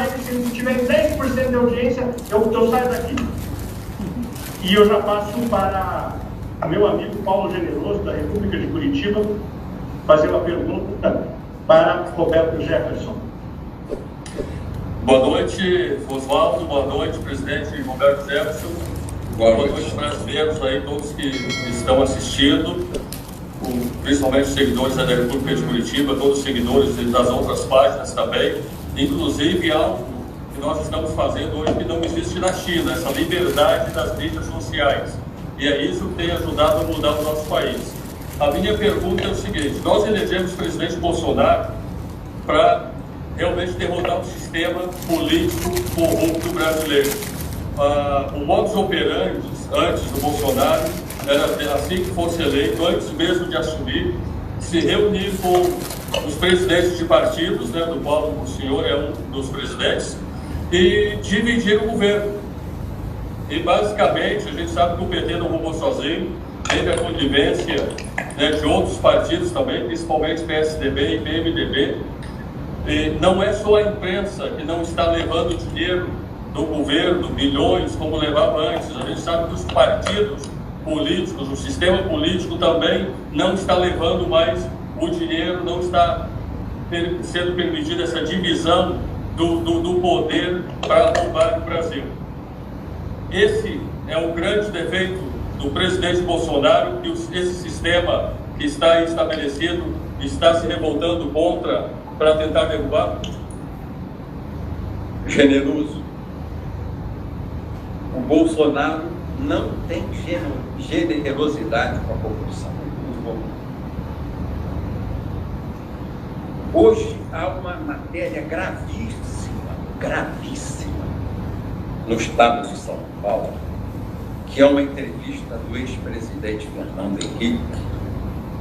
live, se tiver 10% de audiência, eu saio daqui. E eu já passo para o meu amigo Paulo Generoso, da República de Curitiba, fazer uma pergunta para Roberto Jefferson. Boa noite, Oswaldo. Boa noite, presidente Roberto Jefferson. Boa noite, brasileiros aí, todos que estão assistindo, principalmente os seguidores da República de Curitiba, todos os seguidores das outras páginas também, inclusive algo que nós estamos fazendo hoje que não existe na China, essa liberdade das mídias sociais. E é isso que tem ajudado a mudar o nosso país. A minha pergunta é o seguinte: nós elegemos o presidente Bolsonaro para realmente derrotar o sistema político corrupto brasileiro. O modus operandi antes do Bolsonaro era assim que fosse eleito, antes mesmo de assumir, se reunir com os presidentes de partidos, né, do qual o senhor é um dos presidentes, e dividir o governo. E basicamente, a gente sabe que o PT não roubou sozinho, teve a conivência, né, de outros partidos também, principalmente PSDB e PMDB. E não é só a imprensa que não está levando dinheiro do governo, bilhões, como levava antes. A gente sabe que os partidos políticos, o sistema político também não está levando mais o dinheiro, não está sendo permitida essa divisão do poder para roubar o Brasil. Esse é o grande defeito do presidente Bolsonaro, que esse sistema que está estabelecido está se revoltando contra para tentar derrubar. Generoso. O Bolsonaro não tem generosidade com a corrupção. Hoje há uma matéria gravíssima, no estado de São Paulo, que é uma entrevista do ex-presidente Fernando Henrique,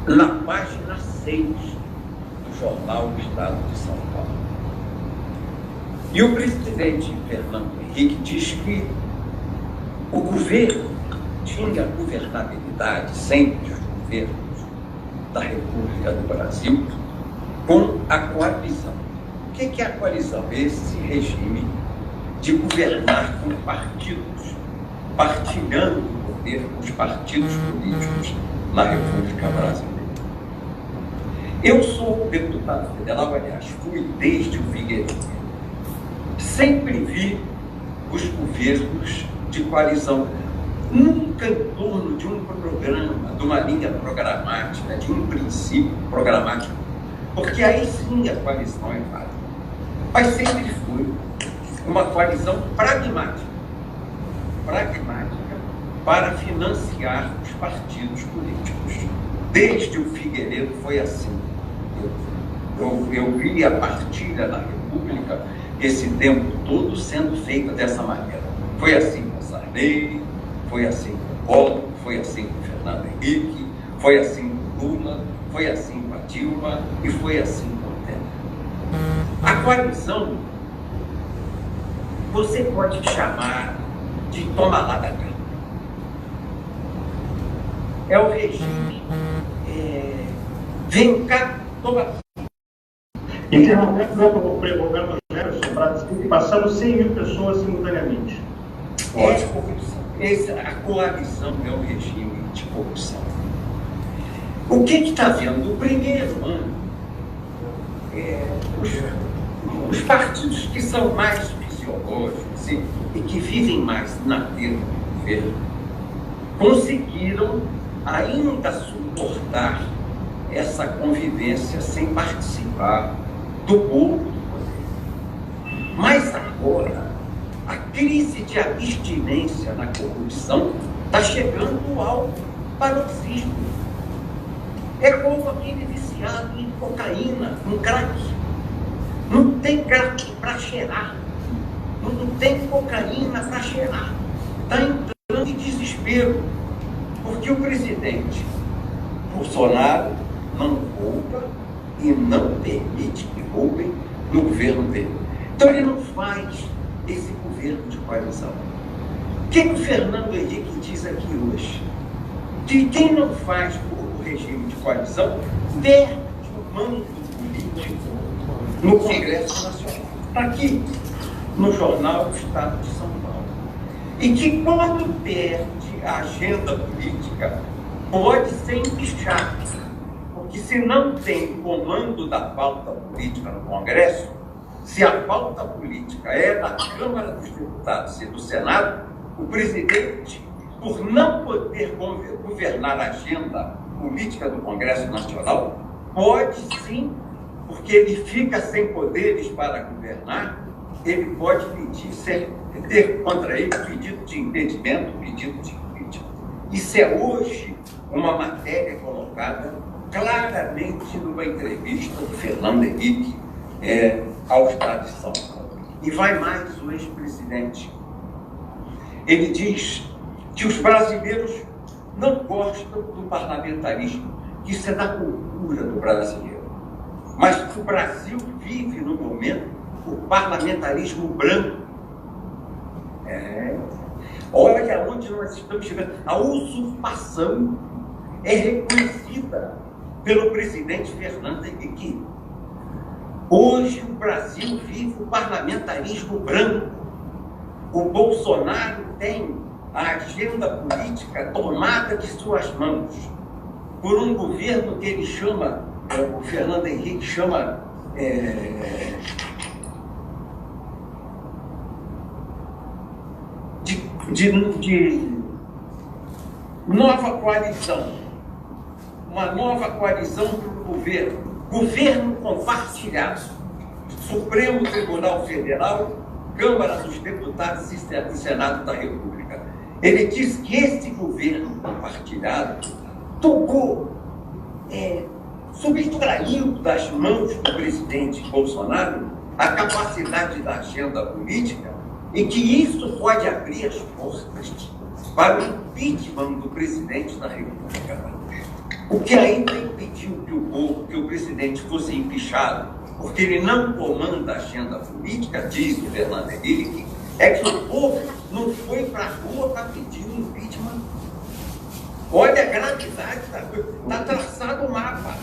na página 6 do jornal do Estado de São Paulo. E o presidente Fernando Henrique diz que o governo tinha governabilidade, sempre os governos da República do Brasil, com a coalizão. O que é a coalizão? Esse regime de governar com partidos, partilhando o poder com os partidos políticos na República Brasileira. Eu sou deputado federal, aliás, fui desde o Figueiredo. Sempre vi os governos de coalizão, nunca em torno de um programa, de uma linha programática, de um princípio programático, porque aí sim a coalizão é válida. Mas sempre foi uma coalizão pragmática para financiar os partidos políticos. Desde o Figueiredo foi assim. Eu vi a partilha da República esse tempo todo sendo feita dessa maneira. Foi assim com Sarney, foi assim com Collor, foi assim com Fernando Henrique, foi assim com Lula, foi assim com a Dilma e foi assim com o Temer. A coalizão você pode chamar de toma lá da cá. É o regime vem cá, toma. Interrompendo o Roberto Jefferson para dizer que passamos 100 mil pessoas simultaneamente. A coalizão é um regime de corrupção. O que está vendo? No primeiro ano, os partidos que são mais fisiológicos e que vivem mais na terra do governo conseguiram ainda suportar essa convivência sem participar do bolo do poder. Mas agora, a crise de abstinência na corrupção está chegando ao paroxismo. É como aquele viciado em cocaína, em crack. Não tem crack para cheirar. Não tem cocaína para cheirar. Está entrando em desespero. Porque o presidente Bolsonaro não rouba e não permite que roubem no governo dele. Então ele não faz esse governo de coalizão. O que o Fernando Henrique diz aqui hoje? Que quem não faz o regime de coalizão perde o mando político no Congresso Nacional. Está aqui. no jornal do Estado de São Paulo. E que, quando perde a agenda política, pode ser empichado. Porque se não tem comando da pauta política no Congresso, se a pauta política é da Câmara dos Deputados e do Senado, o presidente, por não poder governar a agenda política do Congresso Nacional, pode sim, porque ele fica sem poderes para governar, ele pode ter contra ele pedido de impedimento, pedido de impeachment. Isso é hoje uma matéria colocada claramente numa entrevista do Fernando Henrique ao Estado de São Paulo. E vai mais o ex-presidente. Ele diz que os brasileiros não gostam do parlamentarismo, que isso é da cultura do brasileiro. Mas que o Brasil vive, no momento, o parlamentarismo branco. Olha onde nós estamos chegando. A usurpação é reconhecida pelo presidente Fernando Henrique. Hoje o Brasil vive o parlamentarismo branco. O Bolsonaro tem a agenda política tomada de suas mãos por um governo que ele chama, o Fernando Henrique chama de nova coalizão, uma nova coalizão para o governo compartilhado, Supremo Tribunal Federal, Câmara dos Deputados e Senado da República. Ele diz que esse governo compartilhado subtraiu das mãos do presidente Bolsonaro a capacidade da agenda política e que isso pode abrir as portas para o impeachment do presidente da República. O que ainda impediu que o presidente fosse empichado, porque ele não comanda a agenda política, diz o Fernando Henrique, é que o povo não foi para a rua para pedir o impeachment. Olha a gravidade da coisa. Está traçado o mapa.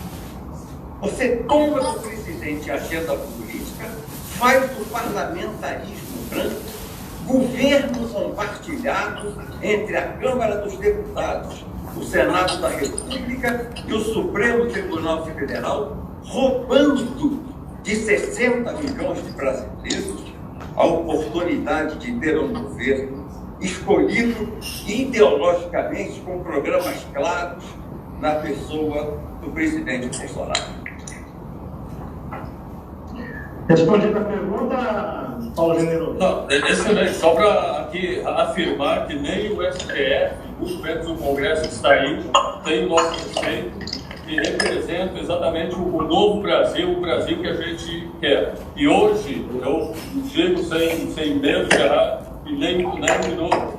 Você toma do presidente a agenda política, faz do parlamentarismo branco governo compartilhado entre a Câmara dos Deputados, o Senado da República e o Supremo Tribunal Federal, roubando de 60 milhões de brasileiros a oportunidade de ter um governo escolhido ideologicamente com programas claros na pessoa do presidente Bolsonaro. Respondendo a pergunta, Paulo Generoso. Não, excelente. Só para aqui afirmar que nem o STF, os membros do Congresso que está aí, tem o nosso respeito e representa exatamente o novo Brasil, o Brasil que a gente quer. E hoje, eu digo sem medo de errar e nem de novo,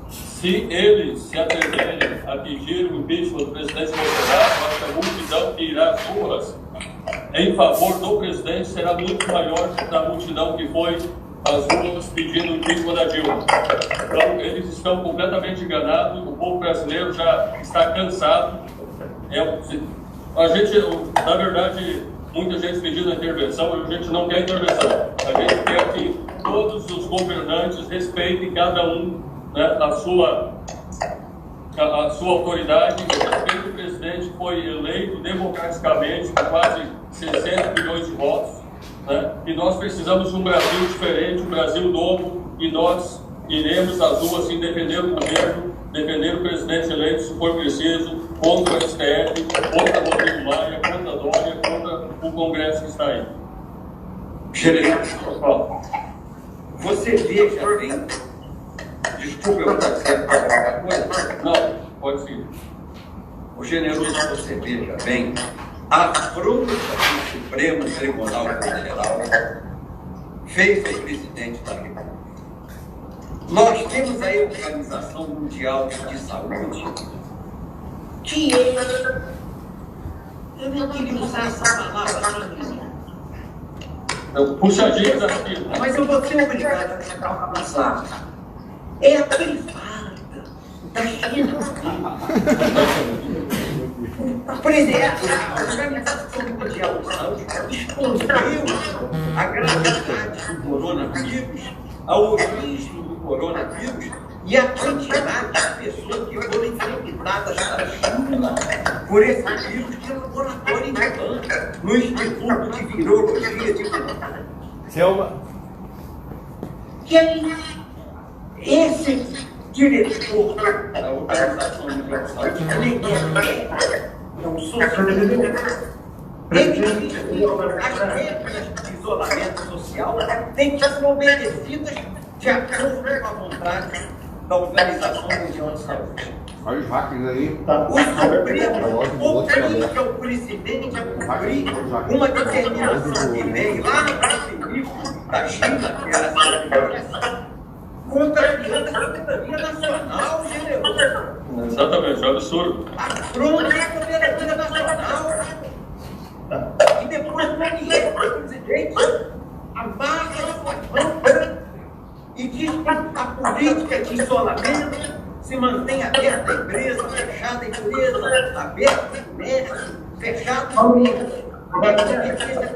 se eles se atreverem a pedir o impeachment do presidente Bolsonaro, acho que a multidão que irá às ruas em favor do presidente será muito maior do que a multidão que foi às ruas pedindo o impeachment da Dilma. Então, eles estão completamente enganados, o povo brasileiro já está cansado. A gente, na verdade, muita gente pedindo a intervenção, a gente não quer intervenção. A gente quer que todos os governantes respeitem cada um, né, a sua autoridade. O presidente foi eleito democraticamente com quase 60 milhões de votos, né? E nós precisamos de um Brasil diferente, um Brasil novo, e nós iremos às ruas sim defender o governo, defender o presidente eleito, se for preciso, contra o STF, contra o Rodrigo Maia, contra a Dória, contra o Congresso que está aí. Generoso, você veja bem. Desculpa, eu estou dizendo alguma coisa? Não, pode sim. O Generoso, você veja bem, a afronta do Supremo Tribunal Federal fez o presidente da República. Nós temos a Organização Mundial de Saúde, que eu não queria usar essa palavra, Puxadinho daqui. mas eu vou ser obrigado a usar. É a privada da China. A Organização Mundial de Saúde escondeu a gravidade do coronavírus coronavírus, a origem do coronavírus e a quantidade de pessoas que foram infectadas na China por esse vírus que é laboratório em Wuhan, no Instituto de Virologia de Wuhan. Selma. Que aí, esse diretor da Organização Mundial de Saúde, é um sociólogo. Ele diz que as regras de isolamento social têm que ser obedecidas de acordo com a vontade da Organização Mundial de Saúde. Olha os hackers aí. O Supremo obriga o presidente a cumprir uma determinação que veio lá no ministro da China, que era a contrariando a soberania nacional, generoso. Exatamente, é um absurdo. Pronto, a soberania nacional. E depois o presidente amarra a sua mão e diz que a política de isolamento se mantém aberta a empresa, fechada a empresa, aberta o comércio, fechado o comércio. Com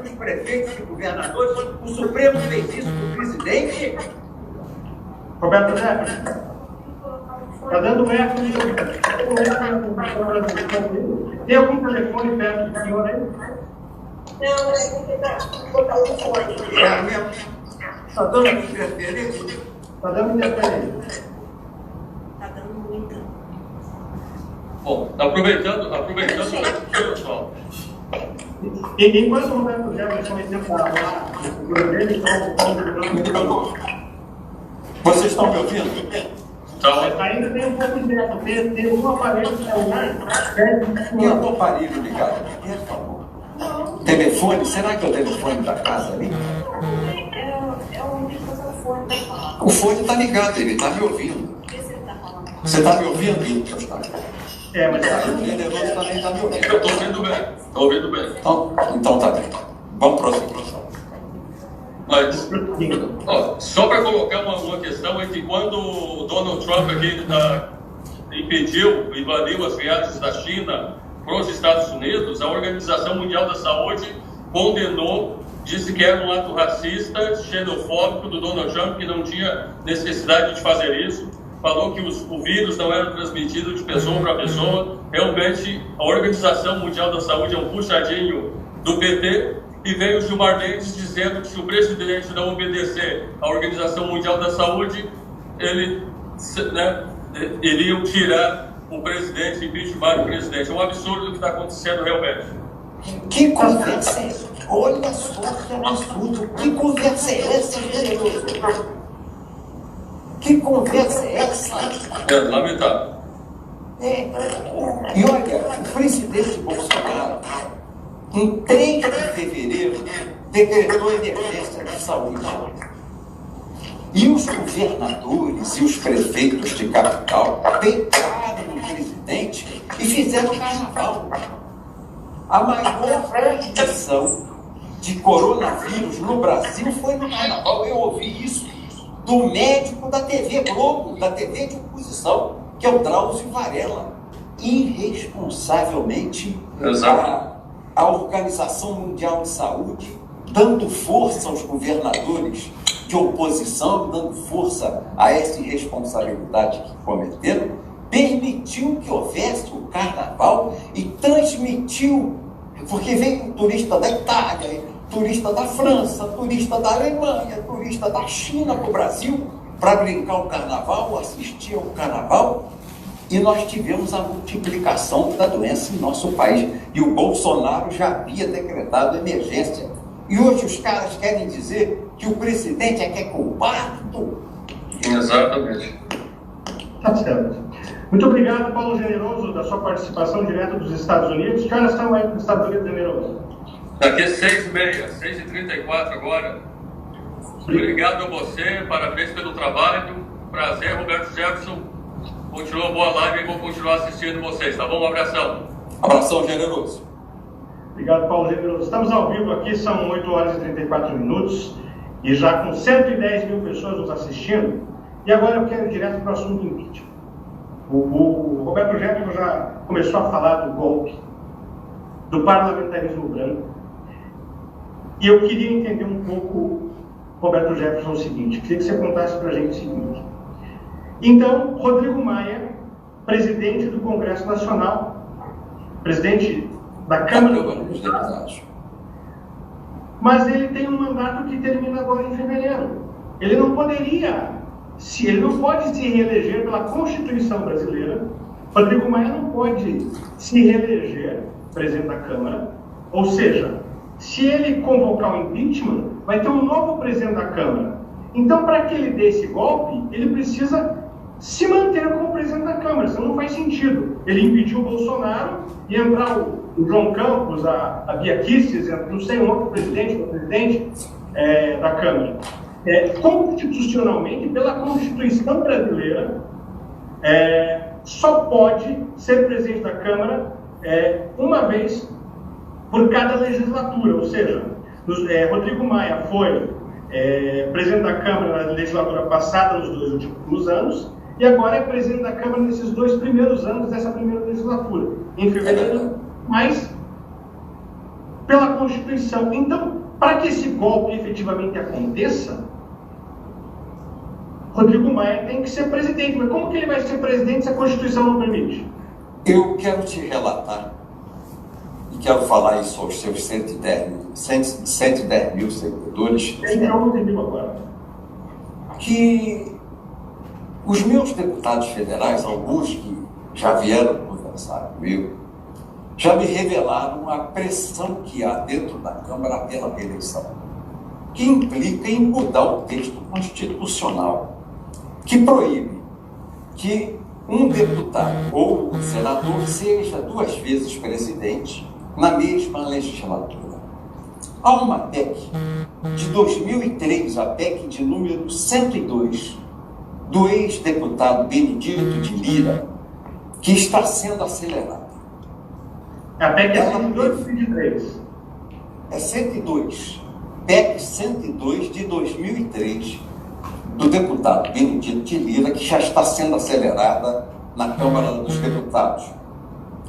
os prefeitos e governadores, o Supremo fez isso com o presidente. Roberto Jefferson, está dando eco. Tem algum telefone perto do senhor aí? Não, é botar o fone. É mesmo. Está dando interferência? Está dando interferência. Está dando muita. Bom, aproveitando, pessoal. Enquanto o Roberto Jefferson ainda está lá, o governo Vocês estão me ouvindo? Então, ainda tem um pouco de eco. Tem um aparelho celular. Tem um aparelho ligado aqui, por favor. Telefone, será que é o telefone da casa ali? É o microfone da fala. O fone está ligado, ele está me ouvindo. Vê se ele está falando. Você está me ouvindo, Gustavo? Mas O generoso também está me ouvindo. eu estou ouvindo bem. Estou ouvindo bem. Então tá bem. Vamos prosseguir. Mas, ó, só para colocar uma questão, é que quando o Donald Trump aqui impediu e baniu as viagens da China para os Estados Unidos, a Organização Mundial da Saúde condenou, disse que era um ato racista, xenofóbico do Donald Trump, que não tinha necessidade de fazer isso. Falou que o vírus não era transmitido de pessoa para pessoa. Realmente, a Organização Mundial da Saúde é um puxadinho do PT. E veio o Gilmar Mendes dizendo que se o presidente não obedecer à Organização Mundial da Saúde, iriam tirar o presidente, impeachment o presidente. É um absurdo o que está acontecendo realmente. Que conversa é essa? Olha só que absurdo. Que conversa é essa, generoso? Que conversa é essa? É lamentável. E olha, o presidente Bolsonaro, em 3 de fevereiro, decretou emergência de saúde. E os governadores e os prefeitos de capital pegaram no presidente e fizeram carnaval. A maior transmissão de coronavírus no Brasil foi no carnaval. Eu ouvi isso do médico da TV Globo, da TV de oposição, que é o Drauzio Varela. Irresponsavelmente, a Organização Mundial de Saúde, dando força aos governadores de oposição, dando força a essa irresponsabilidade que cometeram, permitiu que houvesse o carnaval e transmitiu, porque veio turista da Itália, turista da França, turista da Alemanha, turista da China para o Brasil, para brincar o carnaval, assistir ao carnaval. E nós tivemos a multiplicação da doença em nosso país. E o Bolsonaro já havia decretado emergência. E hoje os caras querem dizer que o presidente é que é culpado. Exatamente. Tá certo. Muito obrigado, Paulo Generoso, da sua participação direto dos Estados Unidos. Que horas são aí nos Estados Unidos, Generoso? Aqui é 6h30, 6h34 agora. Obrigado a você, parabéns pelo trabalho. Prazer, Roberto Jefferson. Continua boa live e vou continuar assistindo vocês, tá bom? Um abração. Abração, generoso. Obrigado, Paulo Generoso. Estamos ao vivo aqui, são 8 horas e 34 minutos e já com 110 mil pessoas nos assistindo. E agora eu quero ir direto para o assunto impeachment. O Roberto Jefferson já começou a falar do golpe, do parlamentarismo branco. E eu queria entender um pouco Roberto Jefferson, o seguinte, queria que você contasse para a gente o seguinte. Então, Rodrigo Maia, presidente do Congresso Nacional, presidente da Câmara dos Deputados, mas ele tem um mandato que termina agora em fevereiro. Ele não poderia, ele não pode se reeleger pela Constituição brasileira. Rodrigo Maia não pode se reeleger presidente da Câmara, ou seja, se ele convocar o impeachment, vai ter um novo presidente da Câmara. Então, para que ele dê esse golpe, ele precisa se manter como presidente da Câmara. Isso não faz sentido. Ele impediu o Bolsonaro e entrar o João Campos, a Bia Kicis, não sei, um outro presidente da Câmara. Constitucionalmente, pela Constituição brasileira, só pode ser presidente da Câmara uma vez por cada legislatura, ou seja, Rodrigo Maia foi presidente da Câmara na legislatura passada, nos 2 últimos anos, e agora é presidente da Câmara nesses 2 primeiros anos dessa primeira legislatura, em fevereiro, mas pela Constituição. Então, para que esse golpe efetivamente aconteça, Rodrigo Maia tem que ser presidente. Mas como que ele vai ser presidente se a Constituição não permite? Eu quero te relatar, e quero falar isso aos seus 110 mil seguidores, que os meus deputados federais, alguns que já vieram conversar comigo, já me revelaram a pressão que há dentro da Câmara pela reeleição, que implica em mudar o texto constitucional, que proíbe que um deputado ou um senador seja 2 vezes presidente na mesma legislatura. Há uma PEC de 2003, a PEC de número 102, do ex-deputado Benedito de Lira, que está sendo acelerada. A PEC é 102. É 102. PEC 102 de 2003, do deputado Benedito de Lira, que já está sendo acelerada na Câmara dos Deputados.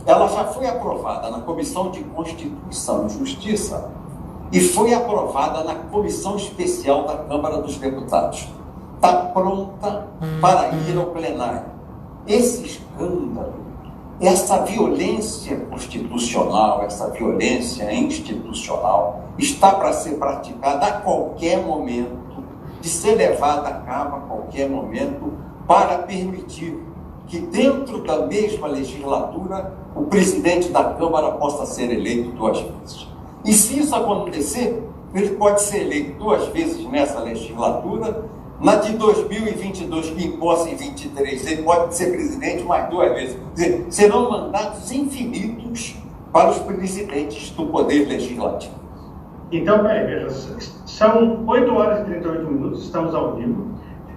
Ela já foi aprovada na Comissão de Constituição e Justiça e foi aprovada na Comissão Especial da Câmara dos Deputados. Está pronta para ir ao plenário. Esse escândalo, essa violência constitucional, essa violência institucional está para ser praticada a qualquer momento, de ser levada a cabo a qualquer momento, para permitir que dentro da mesma legislatura o presidente da Câmara possa ser eleito 2 vezes. E se isso acontecer, ele pode ser eleito 2 vezes nessa legislatura. Na de 2022, que imposta em 23, ele pode ser presidente mais 2 vezes. Quer dizer, serão mandatos infinitos para os presidentes do Poder Legislativo. Então, veja, são 8 horas e 38 minutos, estamos ao vivo.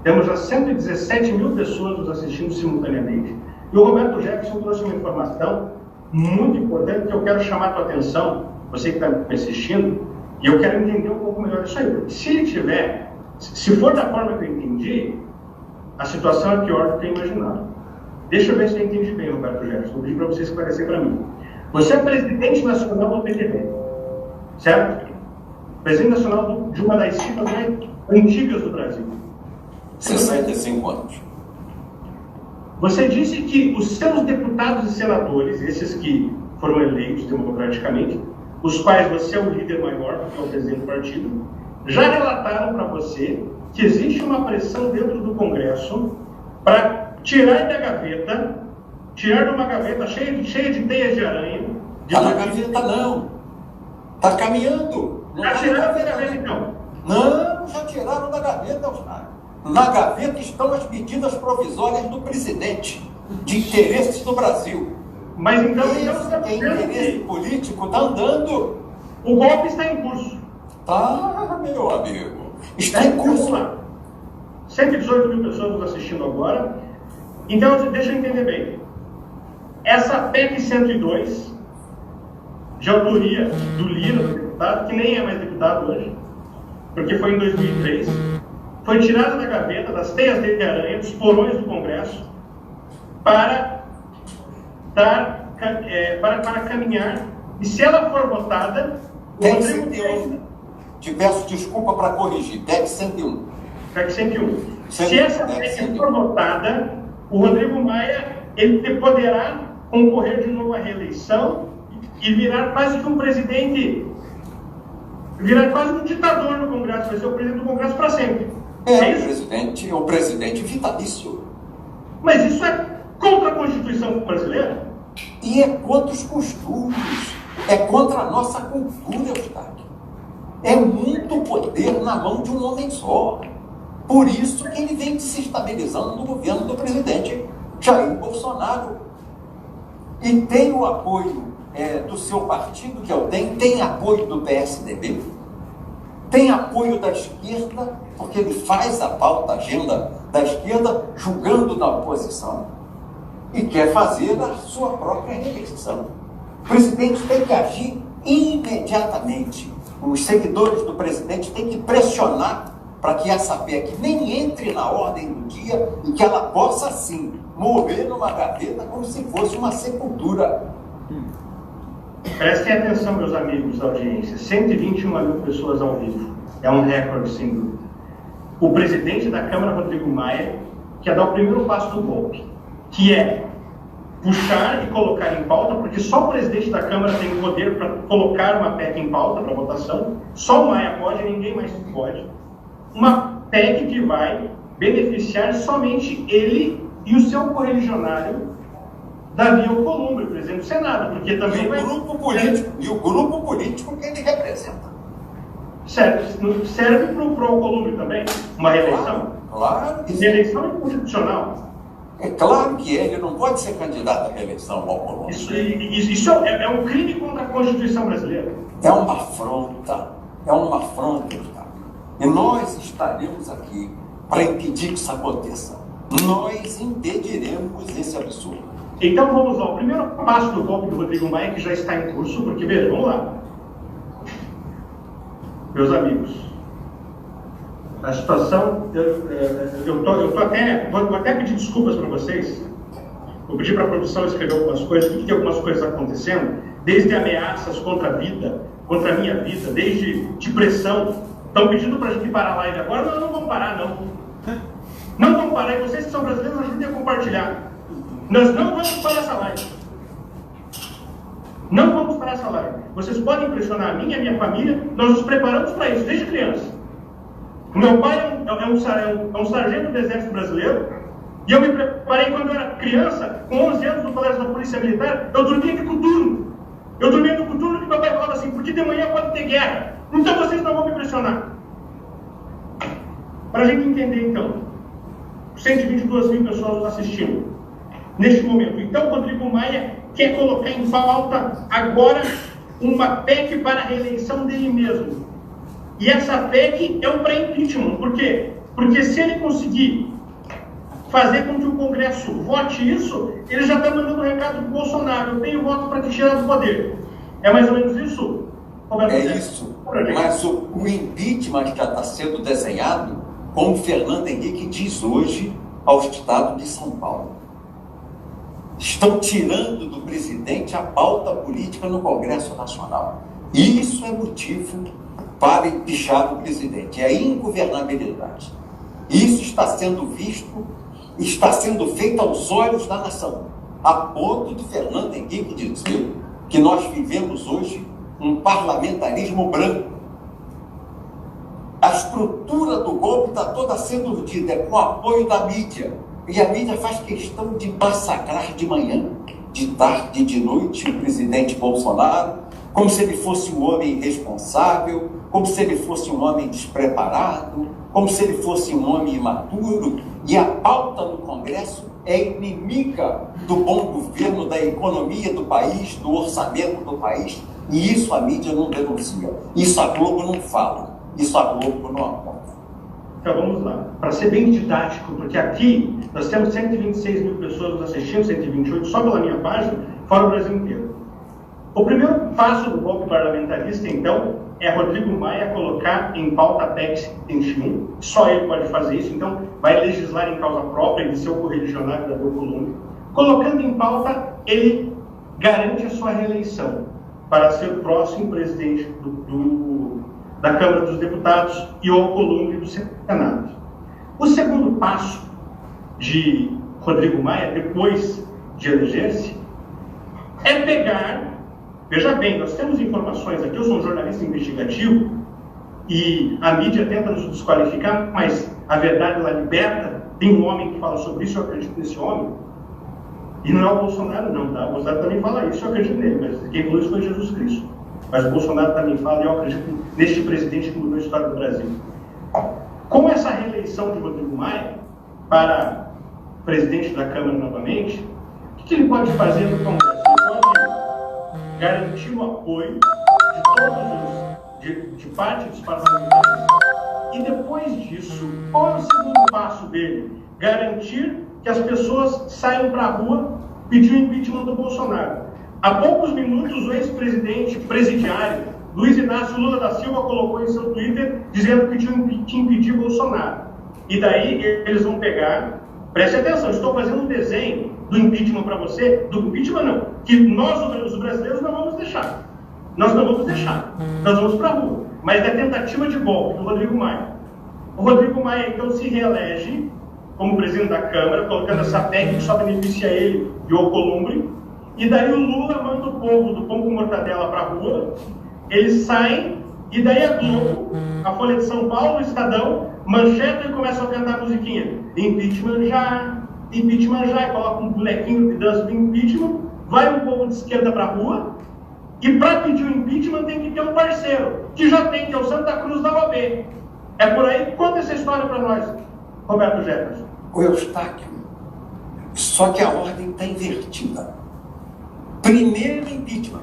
Temos já 117 mil pessoas nos assistindo simultaneamente. E o Roberto Jefferson trouxe uma informação muito importante que eu quero chamar a tua atenção, você que está me assistindo, e eu quero entender um pouco melhor isso aí. Se ele tiver, se for da forma que eu entendi, a situação é pior do que eu imaginava. Deixa eu ver se eu entendi bem, Roberto Jefferson. Vou pedir para você esclarecer para mim. Você é presidente nacional do PTB, certo? Presidente nacional de uma das siglas mais antigas do Brasil. 65 anos. Você disse que os seus deputados e senadores, esses que foram eleitos democraticamente, os quais você é o líder maior, porque é o presidente do partido, já relataram para você que existe uma pressão dentro do Congresso para tirar da gaveta, tirar de uma gaveta cheia de teias de aranha. Está na gaveta, não. Está caminhando. Já tiraram da gaveta, então? Não, já tiraram da gaveta, Oscar. Na gaveta estão as medidas provisórias do presidente, de interesses do Brasil. Mas então esse interesse político está andando. O golpe está em curso. Tá, meu amigo. Está em curso. 118 mil pessoas nos assistindo agora. Então, deixa eu entender bem. Essa PEC 102, de autoria do Lira, do deputado, que nem é mais deputado hoje, porque foi em 2003, foi tirada da gaveta, das teias de aranha, dos porões do Congresso, para caminhar. E se ela for votada, o Rodrigo te peço desculpa para corrigir, PEC 101. PEC 101. Se essa PEC for votada, o Rodrigo Maia ele poderá concorrer de novo à reeleição e virar quase que um presidente, virar quase um ditador no Congresso, vai ser o presidente do Congresso para sempre. O presidente vitalício. Mas isso é contra a Constituição brasileira? E é contra os costumes, é contra a nossa cultura, Eustáquio. É muito poder na mão de um homem só. Por isso que ele vem se estabilizando no governo do presidente Jair Bolsonaro. E tem o apoio do seu partido, que é o DEM, tem apoio do PSDB, tem apoio da esquerda, porque ele faz a pauta, a agenda da esquerda, julgando da oposição, e quer fazer a sua própria reeleição. O presidente tem que agir imediatamente. Os seguidores do presidente têm que pressionar para que essa PEC nem entre na ordem do dia e que ela possa, sim, morrer numa gaveta como se fosse uma sepultura. Prestem atenção, meus amigos da audiência. 121 mil pessoas ao vivo. É um recorde, sem dúvida. O presidente da Câmara, Rodrigo Maia, quer dar o primeiro passo do golpe, que é puxar e colocar em pauta, porque só o presidente da Câmara tem o poder para colocar uma PEC em pauta para votação, só o Maia pode, ninguém mais pode. Uma PEC que vai beneficiar somente ele e o seu correligionário, Davi Alcolumbre, presidente do Senado, porque também e o grupo político que ele representa. Serve para o Alcolumbre também? Uma reeleição? Claro que sim. Reeleição inconstitucional. É claro que ele não pode ser candidato à reeleição ao Alcolumbre. Isso é um crime contra a Constituição brasileira. É uma afronta, E nós estaremos aqui para impedir que isso aconteça. Nós impediremos esse absurdo. Então vamos lá, o primeiro passo do golpe do Rodrigo Maia, que já está em curso, porque veja, vamos lá. Meus amigos, a situação, vou até pedir desculpas para vocês, vou pedir para a produção escrever algumas coisas, porque tem algumas coisas acontecendo, desde ameaças contra a vida, contra a minha vida, desde de pressão. Estão pedindo para a gente parar a live agora, não vamos parar, não. Não vamos parar, e vocês que são brasileiros, ajudem a compartilhar. Nós não vamos parar essa live. Não vamos parar essa live. Vocês podem pressionar a mim e a minha família, nós nos preparamos para isso, desde criança. O meu pai é um sargento do Exército Brasileiro, e eu me preparei quando eu era criança, com 11 anos no colégio da Polícia Militar, eu dormia de coturno. Eu dormia de coturno e meu pai falava assim, porque de manhã pode ter guerra, então vocês não vão me pressionar. Para a gente entender então, 122 mil pessoas assistindo neste momento. Então, Rodrigo Maia quer colocar em pauta agora uma PEC para a reeleição dele mesmo. E essa PEC é um pré-impeachment. Por quê? Porque se ele conseguir fazer com que o Congresso vote isso, ele já está mandando um recado para o Bolsonaro. Eu tenho voto para te tirar do poder. É mais ou menos isso? É isso. Mas o impeachment já está sendo desenhado, como Fernando Henrique diz hoje ao Estado de São Paulo. Estão tirando do presidente a pauta política no Congresso Nacional. E isso é motivo para empichar o presidente. É a ingovernabilidade. Isso está sendo visto, está sendo feito aos olhos da nação, a ponto de Fernando Henrique dizer que nós vivemos hoje um parlamentarismo branco. A estrutura do golpe está toda sendo urdida, com o apoio da mídia. E a mídia faz questão de massacrar de manhã, de tarde, de noite, o presidente Bolsonaro, como se ele fosse um homem irresponsável, como se ele fosse um homem despreparado, como se ele fosse um homem imaturo. E a pauta no Congresso é inimiga do bom governo, da economia do país, do orçamento do país. E isso a mídia não denuncia. Isso a Globo não fala. Isso a Globo não aponta. Então vamos lá, para ser bem didático, porque aqui nós temos 126 mil pessoas nos assistindo, 128 só pela minha página, fora o Brasil inteiro. O primeiro passo do golpe parlamentarista, então, é Rodrigo Maia colocar em pauta a PEC 101, só ele pode fazer isso, então vai legislar em causa própria de seu correligionário da Alcolumbre. Colocando em pauta, ele garante a sua reeleição para ser o próximo presidente da Câmara dos Deputados e o Alcolumbre do Senado. O segundo passo de Rodrigo Maia, depois de eleger-se, é pegar... Veja bem, nós temos informações aqui, eu sou um jornalista investigativo e a mídia tenta nos desqualificar, mas a verdade ela liberta. Tem um homem que fala sobre isso, eu acredito nesse homem. E não é o Bolsonaro não, tá? O Bolsonaro também fala isso, eu acredito nele, mas quem falou isso foi Jesus Cristo. Mas o Bolsonaro também fala e eu acredito neste presidente que mudou a história do Brasil. Com essa reeleição de Rodrigo Maia para presidente da Câmara novamente, o que ele pode fazer no Congresso? Ele pode garantir o apoio de todos de parte dos parlamentares e depois disso, qual é o segundo passo dele? Garantir que as pessoas saiam para a rua pedir o impeachment do Bolsonaro. Há poucos minutos, o ex-presidente presidiário, Luiz Inácio Lula da Silva, colocou em seu Twitter dizendo que tinha que impedir Bolsonaro. E daí eles vão pegar, preste atenção, estou fazendo um desenho do impeachment para você, do impeachment não, que nós, os brasileiros, não vamos deixar. Nós não vamos deixar, nós vamos para a rua. Mas da tentativa de golpe do Rodrigo Maia. O Rodrigo Maia, então, se reelege como presidente da Câmara, colocando essa PEC que só beneficia ele e o Alcolumbre, e daí o Lula manda o povo do pão com mortadela para a rua, eles saem, e daí a Globo, a Folha de São Paulo, o Estadão, mancheta e começam a cantar a musiquinha. Impeachment já, e coloca um bonequinho que dança do impeachment, vai um povo de esquerda para a rua, e para pedir o impeachment tem que ter um parceiro, que já tem, que é o Santa Cruz da OAB. É por aí, conta essa história para nós, Roberto Jefferson. O Eustáquio, só que a ordem está invertida. Primeiro impeachment.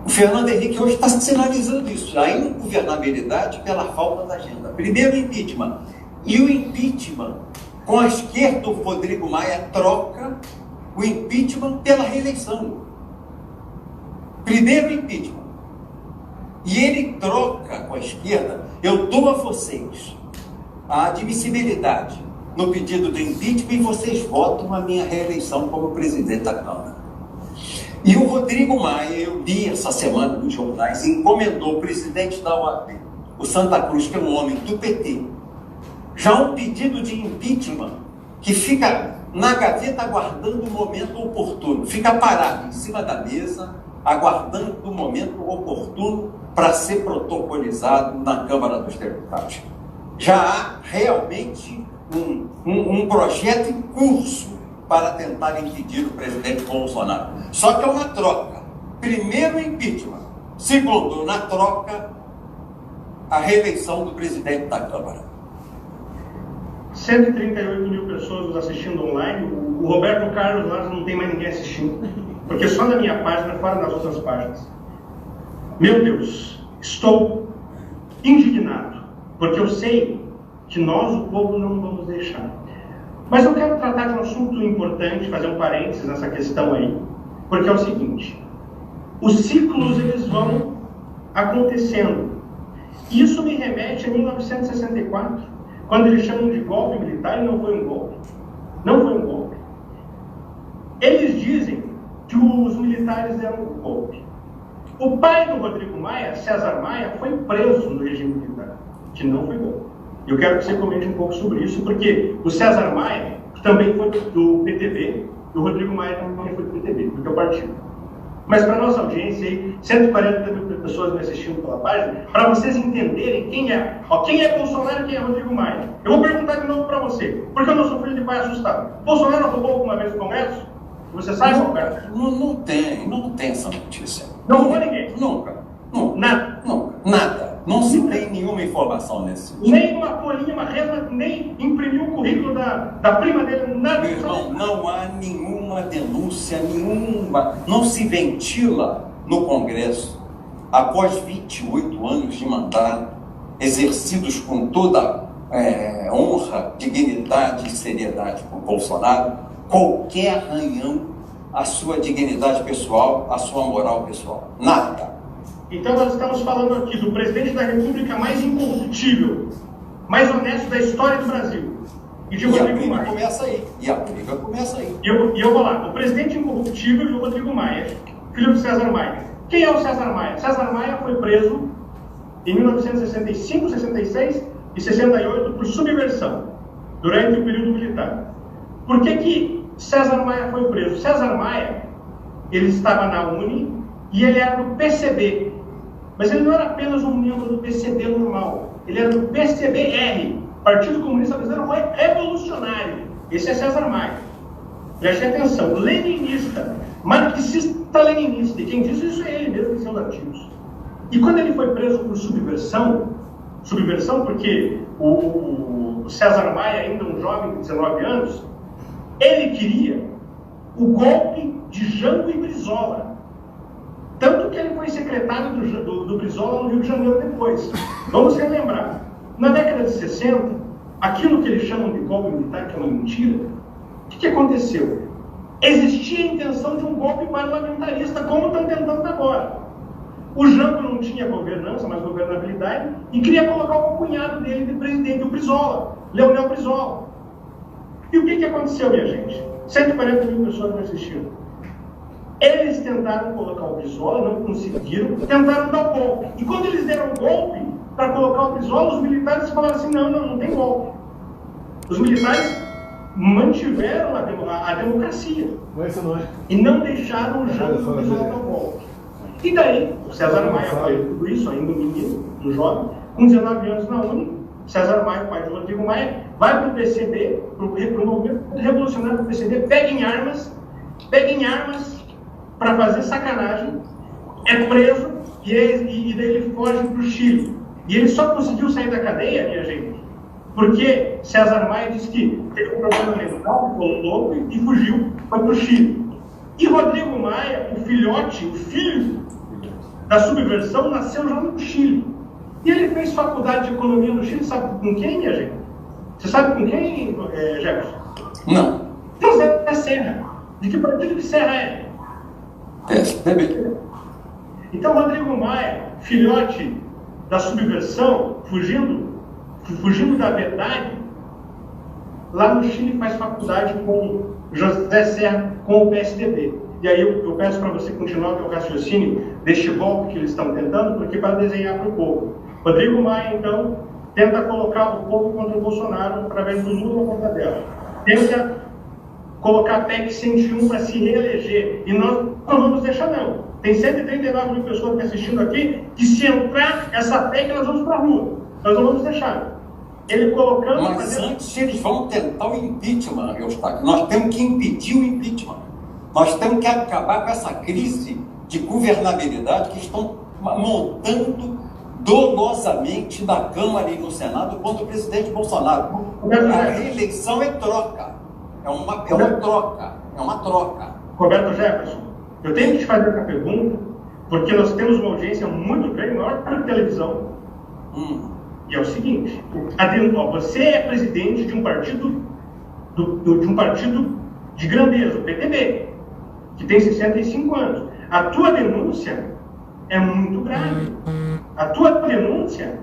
O Fernando Henrique hoje está sinalizando isso, a ingovernabilidade pela falta da agenda. Primeiro impeachment. E o impeachment, com a esquerda, o Rodrigo Maia troca o impeachment pela reeleição. Primeiro impeachment. E ele troca com a esquerda, eu dou a vocês a admissibilidade no pedido de impeachment e vocês votam a minha reeleição como presidente da Câmara. E o Rodrigo Maia, eu li essa semana nos jornais, encomendou o presidente da OAB, o Santa Cruz, que é um homem do PT, já um pedido de impeachment que fica na gaveta aguardando o momento oportuno, fica parado em cima da mesa, aguardando o momento oportuno para ser protocolizado na Câmara dos Deputados. Já há realmente um projeto em curso para tentar impedir o presidente Bolsonaro. Só que é uma troca. Primeiro, impeachment. Segundo, na troca, a reeleição do presidente da Câmara. 138 mil pessoas nos assistindo online. O Roberto Carlos lá não tem mais ninguém assistindo, porque só na minha página, fora das outras páginas. Meu Deus, estou indignado, porque eu sei que nós, o povo, não vamos deixar. Mas eu quero tratar de um assunto importante, fazer um parênteses nessa questão aí, porque é o seguinte: os ciclos eles vão acontecendo. Isso me remete a 1964, quando eles chamam de golpe militar e não foi um golpe. Não foi um golpe. Eles dizem que os militares deram um golpe. O pai do Rodrigo Maia, César Maia, foi preso no regime militar, que não foi golpe. Eu quero que você comente um pouco sobre isso, porque o César Maia também foi do PTB, e o Rodrigo Maia também foi do PTB, do teu partido. Mas para a nossa audiência aí, 140 mil pessoas me assistindo pela página, para vocês entenderem quem é Bolsonaro e quem é Rodrigo Maia. Eu vou perguntar de novo para você, porque eu não sou filho de pai assustado. Bolsonaro roubou alguma vez o Congresso? Você sabe, Roberto? Não tem essa notícia. Não roubou ninguém? Nunca. Nada? Nada. Não se tem nenhuma informação nesse sentido. Nem uma folhinha, uma resma, nem imprimiu o currículo da prima dele, nada. Meu irmão, não há nenhuma denúncia, não se ventila no Congresso, após 28 anos de mandato, exercidos com toda honra, dignidade e seriedade por Bolsonaro, qualquer arranhão à sua dignidade pessoal, à sua moral pessoal. Nada. Então nós estamos falando aqui do presidente da República mais incorruptível, mais honesto da história do Brasil. E de Rodrigo Maia. Começa aí. E a briga começa aí. E eu vou lá. O presidente incorruptível e o Rodrigo Maia, filho do César Maia, Quem é o César Maia? César Maia foi preso em 1965, 66 e 68 por subversão, durante o período militar. Por que César Maia foi preso? César Maia, ele estava na UNE e ele era do PCB. Mas ele não era apenas um membro do PCB normal, ele era do PCBR, Partido Comunista Brasileiro Revolucionário. Esse é César Maia. Preste atenção, leninista, marxista-leninista, e quem diz isso é ele mesmo em seus artigos. E quando ele foi preso por subversão porque o César Maia, ainda um jovem de 19 anos, ele queria o golpe de Jango e Brizola. Tanto que ele foi secretário do Brizola no Rio de Janeiro depois. Vamos relembrar. Na década de 60, aquilo que eles chamam de golpe militar, que é uma mentira, o que aconteceu? Existia a intenção de um golpe parlamentarista, como estão tentando agora. O Jango não tinha governança, mas governabilidade, e queria colocar o cunhado dele de presidente, o Brizola, Leonel Brizola. E o que aconteceu, minha gente? 140 mil pessoas me assistiram. Eles tentaram colocar o Brizola, não conseguiram, tentaram dar o golpe. E quando eles deram o golpe para colocar o Brizola, os militares falaram assim, não tem golpe. Os militares mantiveram a democracia e não deixaram o Jango Brizola dar o golpe. E daí, o César Maia foi tudo isso, ainda um menino, um jovem, com 19 anos na UNE. César Maia, pai de Rodrigo Maia, vai para o PCB, para o movimento revolucionário do PCB, pega em armas para fazer sacanagem, é preso e daí ele foge para o Chile. E ele só conseguiu sair da cadeia, minha gente, porque César Maia disse que teve um problema mental, ficou louco e fugiu, foi para o Chile. E Rodrigo Maia, o filho da subversão, nasceu já no Chile. E ele fez faculdade de economia no Chile, sabe com quem, minha gente? Você sabe com quem, Jefferson? Não. Então, Zé Serra. De que partido de Serra é? PSDB. Então, Rodrigo Maia, filhote da subversão, fugindo da verdade, lá no Chile faz faculdade com José Serra, com o PSDB. E aí eu peço para você continuar o raciocínio deste golpe que eles estão tentando, porque para desenhar para o povo. Rodrigo Maia, então, tenta colocar o povo contra o Bolsonaro através do Lula na conta dela. Tenta colocar a PEC 101 para se reeleger. E nós não vamos deixar, não. Tem 139 mil pessoas me assistindo aqui, que se entrar essa PEC, nós vamos para a rua. Nós não vamos deixar. Ele colocando... Mas antes eles vão tentar o impeachment, Eustáquio. Nós temos que impedir o impeachment. Nós temos que acabar com essa crise de governabilidade que estão montando dolosamente na Câmara e no Senado contra o presidente Bolsonaro. A reeleição é troca. É uma troca. Roberto Jefferson, eu tenho que te fazer essa pergunta, porque nós temos uma audiência muito grande, maior que a televisão. E é o seguinte, você é presidente de um partido de grandeza, o PTB, que tem 65 anos. A tua denúncia é muito grave. A tua denúncia,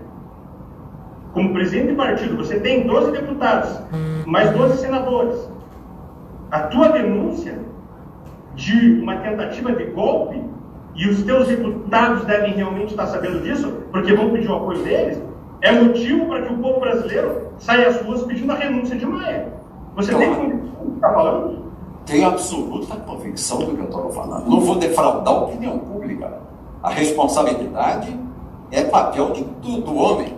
como presidente de partido, você tem 12 deputados, mais 12 senadores. A tua denúncia de uma tentativa de golpe, e os teus deputados devem realmente estar sabendo disso, porque vão pedir o apoio deles, é motivo para que o povo brasileiro saia às ruas pedindo a renúncia de Maia. Você tem convicção do que está falando? Tenho absoluta convicção do que eu estou falando. Não vou defraudar a opinião pública. A responsabilidade é papel do homem.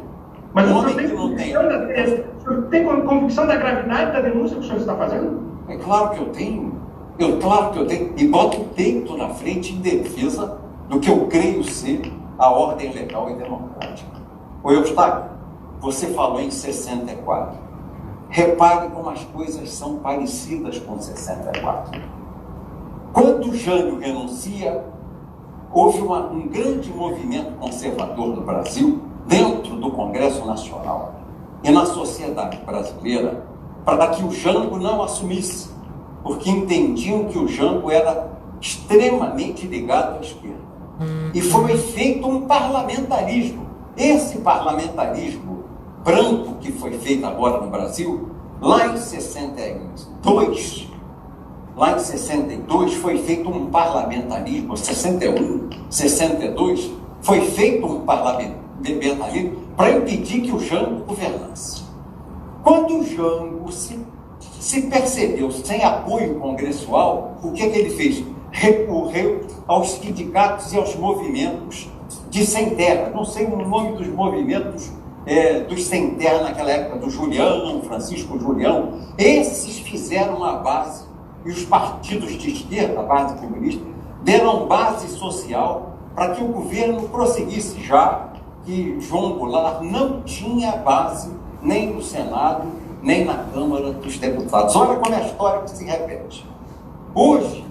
Mas o o homem senhor que não tem. O senhor tem convicção da gravidade da denúncia que o senhor está fazendo? É claro que eu tenho. Claro que eu tenho. E boto o peito na frente em defesa do que eu creio ser a ordem legal e democrática. Ô Eustáquio, você falou em 64. Repare como as coisas são parecidas com 64. Quando Jânio renuncia, houve um grande movimento conservador do Brasil, dentro do Congresso Nacional e na sociedade brasileira, para que o Jango não assumisse, porque entendiam que o Jango era extremamente ligado à esquerda. E foi feito um parlamentarismo. Esse parlamentarismo branco que foi feito agora no Brasil, lá em 62, lá em 62, foi feito um parlamentarismo, 61, 62, foi feito um parlamentarismo para impedir que o Jango governasse. Quando o Jango se percebeu sem apoio congressual, o que ele fez? Recorreu aos sindicatos e aos movimentos de sem terra. Não sei o nome dos movimentos dos sem terra naquela época, do Julião, Francisco Julião. Esses fizeram a base, e os partidos de esquerda, a base comunista, deram base social para que o governo prosseguisse, já que João Goulart não tinha base nem no Senado, nem na Câmara dos Deputados. Olha como é a história que se repete. Hoje,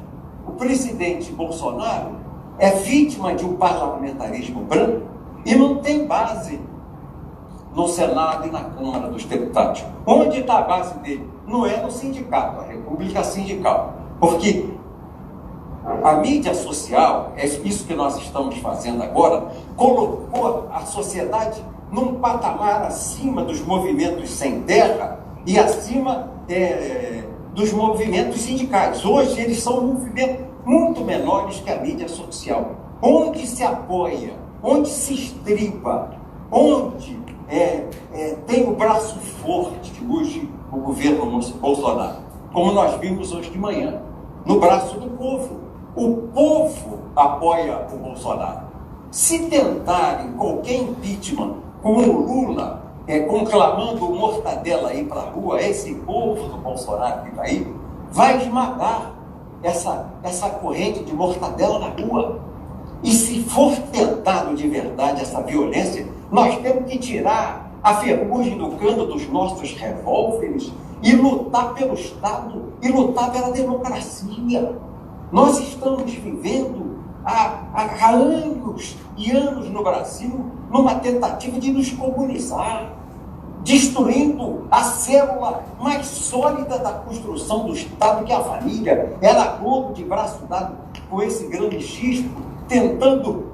o presidente Bolsonaro é vítima de um parlamentarismo branco e não tem base no Senado e na Câmara dos Deputados. Onde está a base dele? Não é no sindicato, a República Sindical. Porque a mídia social, é isso que nós estamos fazendo agora, colocou a sociedade num patamar acima dos movimentos sem terra e acima dos movimentos sindicais. Hoje eles são movimentos muito menores que a mídia social. Onde se apoia, onde se estripa, onde tem o braço forte hoje o governo Bolsonaro, como nós vimos hoje de manhã, no braço do povo. O povo apoia o Bolsonaro. Se tentarem qualquer impeachment com o Lula conclamando o Mortadela aí para a rua, esse povo do Bolsonaro que está aí, vai esmagar essa corrente de Mortadela na rua. E se for tentado de verdade essa violência, nós temos que tirar a ferrugem do cano dos nossos revólveres e lutar pelo Estado e lutar pela democracia. Nós estamos vivendo há anos e anos no Brasil numa tentativa de nos comunizar, destruindo a célula mais sólida da construção do Estado, que é a família. Ela Globo de braço dado com esse grande xisco, tentando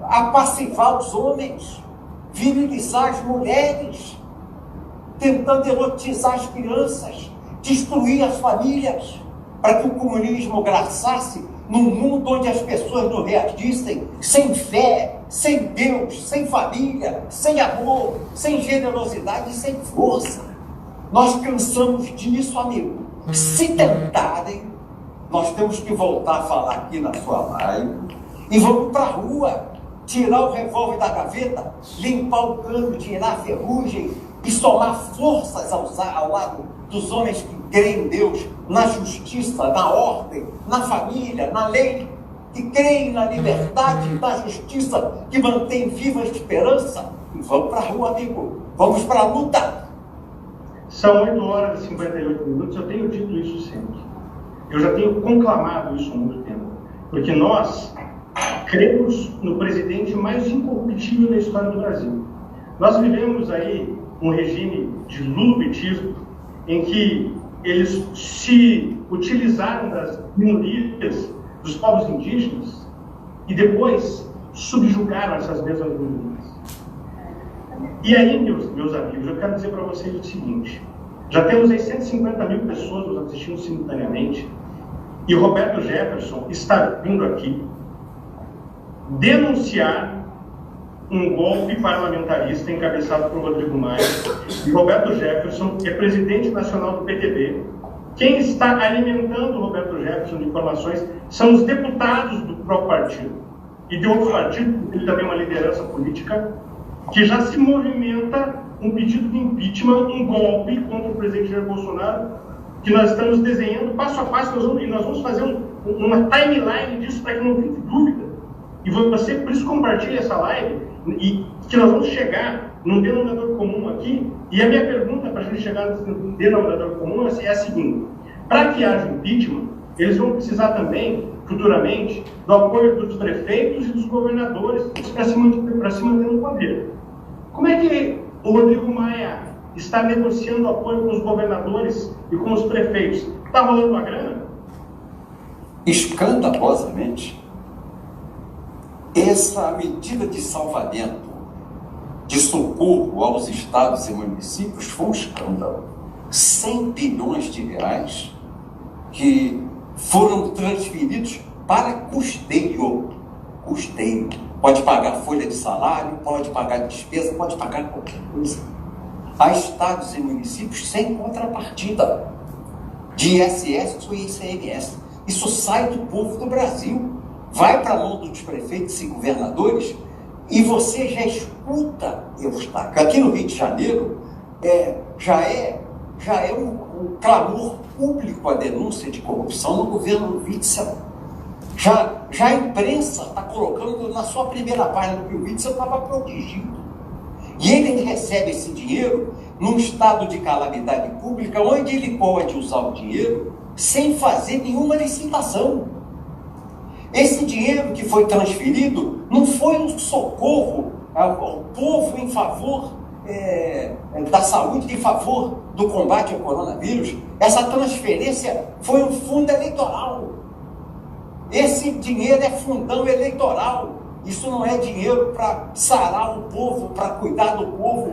apacivar os homens, virilizar as mulheres, tentando erotizar as crianças, destruir as famílias, para que o comunismo graçasse num mundo onde as pessoas não reagissem sem fé, sem Deus, sem família, sem amor, sem generosidade e sem força. Nós cansamos disso, amigo. Se tentarem, nós temos que voltar a falar aqui na sua live e vamos para a rua, tirar o revólver da gaveta, limpar o cano, tirar a ferrugem e somar forças ao lado dos homens que creem em Deus, na justiça, na ordem, na família, na lei, que creem na liberdade, na justiça, que mantém viva a esperança. E vamos para a rua, amigo. Vamos para a luta. São 8 horas e 58 minutos. Eu tenho dito isso sempre. Eu já tenho conclamado isso há muito tempo. Porque nós cremos no presidente mais incorruptível da história do Brasil. Nós vivemos aí um regime de lulopetismo em que eles se utilizaram das minorias, dos povos indígenas, e depois subjugaram essas mesmas minorias. E aí, meus amigos, eu quero dizer para vocês o seguinte: já temos aí 150 mil pessoas nos assistindo simultaneamente, e Roberto Jefferson está vindo aqui denunciar um golpe parlamentarista encabeçado por Rodrigo Maia. E Roberto Jefferson é presidente nacional do PTB. Quem está alimentando o Roberto Jefferson de informações são os deputados do próprio partido. E de outro partido, ele também é uma liderança política, que já se movimenta um pedido de impeachment, um golpe contra o presidente Jair Bolsonaro, que nós estamos desenhando passo a passo, e nós vamos fazer uma timeline disso para que não fique dúvida. E você, por isso, compartilha essa live, e que nós vamos chegar num denominador comum aqui. E a minha pergunta para a gente chegar nesse denominador comum é a seguinte: para que haja impeachment, eles vão precisar também, futuramente, do apoio dos prefeitos e dos governadores para se manter no poder. Como é que o Rodrigo Maia está negociando apoio com os governadores e com os prefeitos? Está rolando uma grana? Escandalosamente, essa medida de salvamento, de socorro aos estados e municípios foi um escândalo. 100 bilhões de reais que foram transferidos para custeio. Custeio. Pode pagar folha de salário, pode pagar despesa, pode pagar qualquer coisa. Há estados e municípios sem contrapartida de ISS ou ICMS. Isso sai do povo do Brasil, vai para a mão dos prefeitos e governadores, e você já escuta, Eustáquio, aqui no Rio de Janeiro, já é um clamor público a denúncia de corrupção no governo Witzel. Já a imprensa está colocando na sua primeira página que o Witzel estava protegido. E ele recebe esse dinheiro num estado de calamidade pública, onde ele pode usar o dinheiro sem fazer nenhuma licitação. Esse dinheiro que foi transferido não foi um socorro ao povo em favor da saúde, em favor do combate ao coronavírus. Essa transferência foi um fundo eleitoral. Esse dinheiro é fundão eleitoral. Isso não é dinheiro para sarar o povo, para cuidar do povo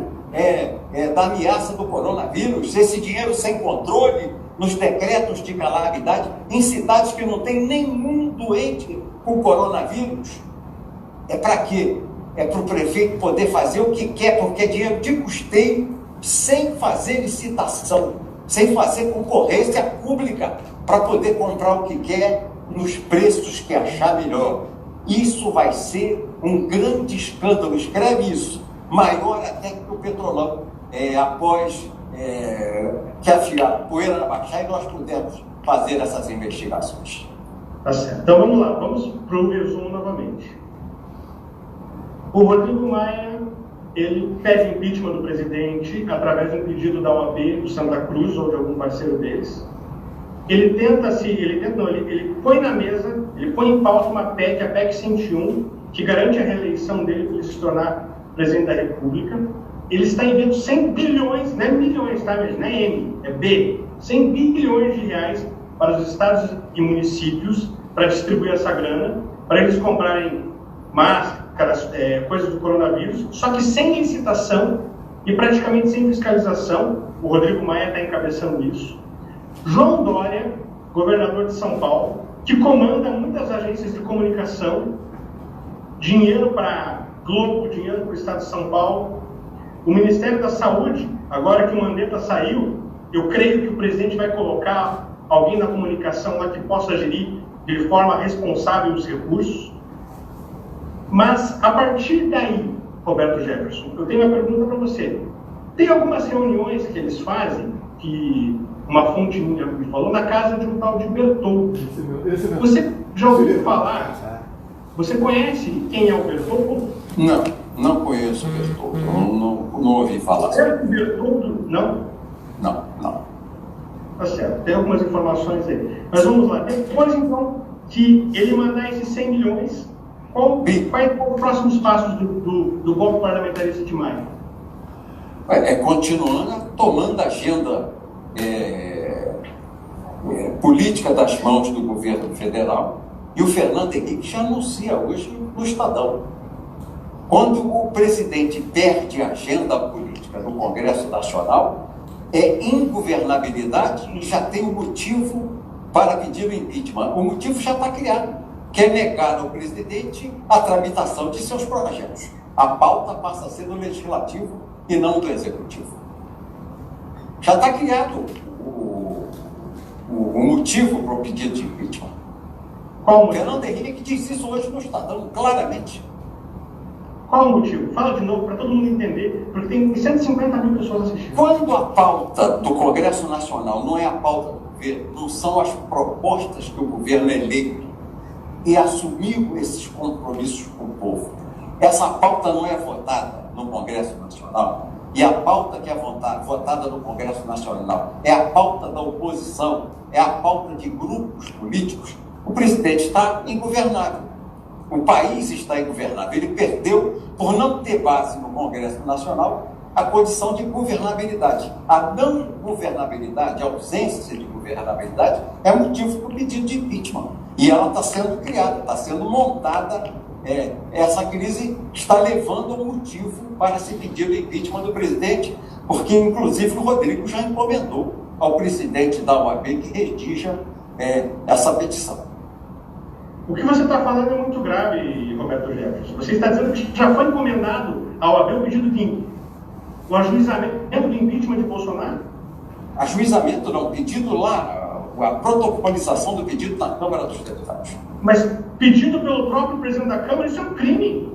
da ameaça do coronavírus. Esse dinheiro sem controle nos decretos de calamidade em cidades que não tem nenhum doente com coronavírus. É para quê? É para o prefeito poder fazer o que quer, porque é dinheiro de custeio, sem fazer licitação, sem fazer concorrência pública, para poder comprar o que quer nos preços que achar melhor. Isso vai ser um grande escândalo, escreve isso, maior até que o Petrolão, após que a poeira baixar e nós pudemos fazer essas investigações. Tá certo. Então vamos lá, vamos para o resumo novamente. O Rodrigo Maia, ele pede impeachment do presidente através de um pedido da OAB do Santa Cruz ou de algum parceiro deles. Ele põe na mesa, ele põe em pauta uma PEC, a PEC 101, que garante a reeleição dele para ele se tornar presidente da República. Ele está enviando 100 bilhões, não é milhões, tá? Não é M, é B, 100 bilhões de reais para os estados e municípios para distribuir essa grana, para eles comprarem máscaras, coisas do coronavírus, só que sem licitação e praticamente sem fiscalização. O Rodrigo Maia está encabeçando isso. João Dória, governador de São Paulo, que comanda muitas agências de comunicação, dinheiro para Globo, dinheiro para o Estado de São Paulo. O Ministério da Saúde, agora que o Mandetta saiu, eu creio que o presidente vai colocar alguém na comunicação lá que possa gerir de forma responsável os recursos. Mas, a partir daí, Roberto Jefferson, eu tenho uma pergunta para você. Tem algumas reuniões que eles fazem, que uma fonte minha me falou, na casa de um tal de Bertoldo. Você já ouviu falar? Você conhece quem é o Bertoldo? Não conheço o Bertoldo, não ouvi falar. Certo, Bertoldo? Não? Não. Tá certo, tem algumas informações aí. Mas vamos lá. Depois, então, que ele mandar esses 100 milhões, quais são os próximos passos do golpe parlamentarista de Maia? Continuando tomando a agenda política das mãos do governo federal, e o Fernando Henrique já anuncia hoje no Estadão. Quando o presidente perde a agenda política no Congresso Nacional, é ingovernabilidade e já tem um motivo para pedir o impeachment. O motivo já está criado, que é negar ao presidente a tramitação de seus projetos. A pauta passa a ser do Legislativo e não do Executivo. Já está criado o motivo para o pedido de impeachment. Qual o O motivo? Fernando Henrique diz isso hoje no Estadão, claramente. Qual o motivo? Fala de novo para todo mundo entender, porque tem 150 mil pessoas assistindo. Quando a pauta do Congresso Nacional não é a pauta do governo, não são as propostas que o governo eleito e assumiu esses compromissos com o povo, essa pauta não é votada no Congresso Nacional, e a pauta que é votada no Congresso Nacional é a pauta da oposição, é a pauta de grupos políticos, o presidente está ingovernável. O país está ingovernável. Ele perdeu, por não ter base no Congresso Nacional, a condição de governabilidade. A não governabilidade, a ausência de governabilidade, é motivo para o pedido de impeachment. E ela está sendo criada, está sendo montada. Essa crise está levando ao motivo para se pedir o impeachment do presidente, porque, inclusive, o Rodrigo já encomendou ao presidente da OAB que redija essa petição. O que você está falando é muito grave, Roberto Jefferson. Você está dizendo que já foi encomendado ao AB o pedido de o ajuizamento do impeachment de Bolsonaro? Ajuizamento não, pedido lá, a protocolização do pedido na Câmara dos Deputados. Mas pedido pelo próprio presidente da Câmara, isso é um crime.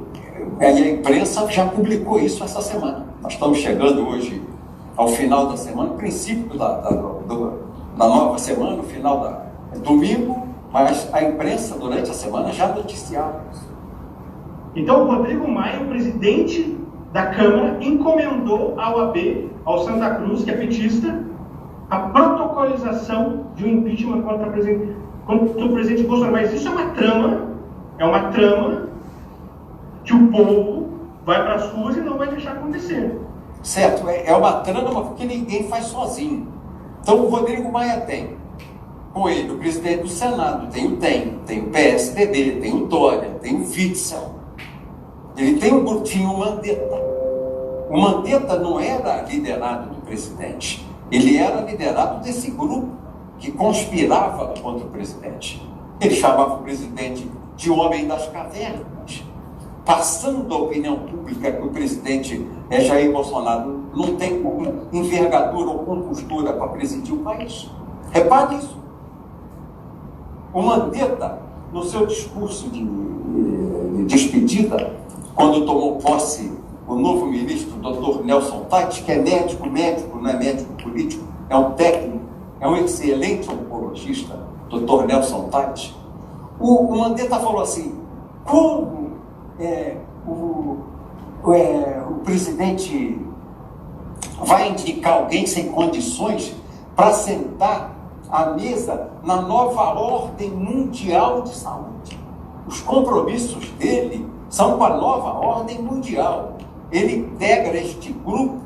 E a imprensa já publicou isso essa semana. Nós estamos chegando hoje ao final da semana, princípio da nova semana, no final domingo, mas a imprensa durante a semana já noticiava isso. Então o Rodrigo Maia, o presidente da Câmara, encomendou ao AB, ao Santa Cruz, que é petista, a protocolização de um impeachment contra o presidente Bolsonaro. Mas isso é uma trama que o povo vai para as ruas e não vai deixar acontecer. Certo, é uma trama que ninguém faz sozinho. Então o Rodrigo Maia tem, com ele, o presidente do Senado, tem o PSDB, tem o Dória, tem o Witzel. Ele tem um grupinho, o Mandetta. O Mandetta não era liderado do presidente, ele era liderado desse grupo que conspirava contra o presidente. Ele chamava o presidente de homem das cavernas, passando a opinião pública que o presidente Jair Bolsonaro não tem envergadura ou compostura para presidir o país. Repare isso. O Mandetta, no seu discurso de despedida, quando tomou posse o novo ministro, Dr. Nelson Tait, que é médico, não é médico político, é um técnico, é um excelente oncologista, Dr. Nelson Tait, o Mandetta falou assim: como o presidente vai indicar alguém sem condições para sentar à mesa na nova ordem mundial de saúde? Os compromissos dele são com a nova ordem mundial. Ele integra este grupo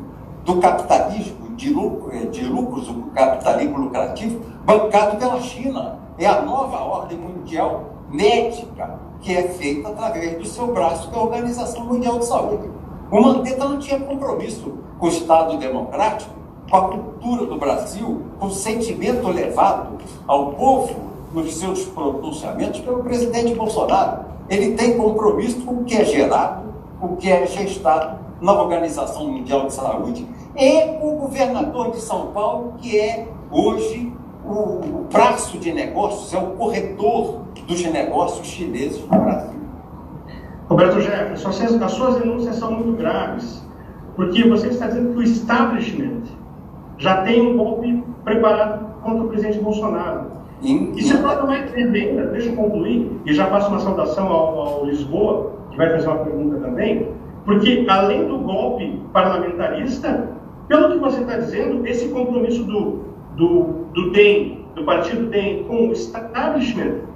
do capitalismo de lucros, o capitalismo lucrativo, bancado pela China. É a nova ordem mundial médica, que é feita através do seu braço, que é a Organização Mundial de Saúde. O Mandetta não tinha compromisso com o Estado democrático, com a cultura do Brasil, com o sentimento levado ao povo nos seus pronunciamentos pelo presidente Bolsonaro. Ele tem compromisso com o que é gerado, o que é gestado na Organização Mundial de Saúde, e com o governador de São Paulo, que é hoje o braço de negócios, é o corretor dos negócios chineses no Brasil. Roberto Jefferson, as suas denúncias são muito graves, porque você está dizendo que o establishment já tem um golpe preparado contra o presidente Bolsonaro. E se torna mais ainda, deixa eu concluir, e já faço uma saudação ao Lisboa, que vai fazer uma pergunta também, porque além do golpe parlamentarista, pelo que você está dizendo, esse compromisso do DEM, do partido DEM, com o establishment,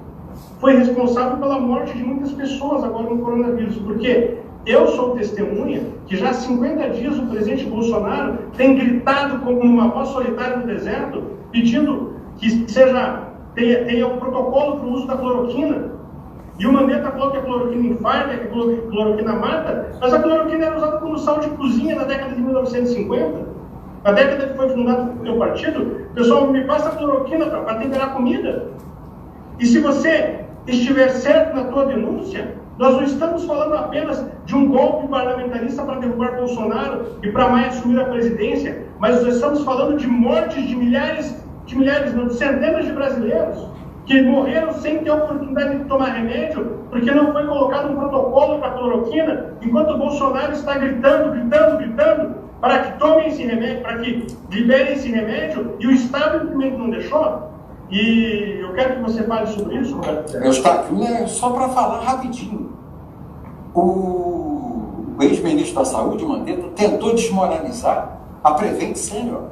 foi responsável pela morte de muitas pessoas agora no coronavírus, porque eu sou testemunha que já há 50 dias o presidente Bolsonaro tem gritado como uma voz solitária no deserto, pedindo que tenha um protocolo para o uso da cloroquina. E o Mandetta falou que a cloroquina infarta, que a cloroquina mata, mas a cloroquina era usada como sal de cozinha na década de 1950. Na década que foi fundado o meu partido, o pessoal me passa a cloroquina para temperar comida. E se você estiver certo na tua denúncia, nós não estamos falando apenas de um golpe parlamentarista para derrubar Bolsonaro e para Maia assumir a presidência, mas nós estamos falando de mortes de não, de centenas de brasileiros que morreram sem ter a oportunidade de tomar remédio, porque não foi colocado um protocolo para a cloroquina, enquanto o Bolsonaro está gritando para que tomem esse remédio, para que liberem esse remédio, e o Estado não deixou. E eu quero que você fale sobre isso, Roberto. Só para falar rapidinho. O ex-ministro da Saúde, Mandetta, tentou desmoralizar a Prevent Senior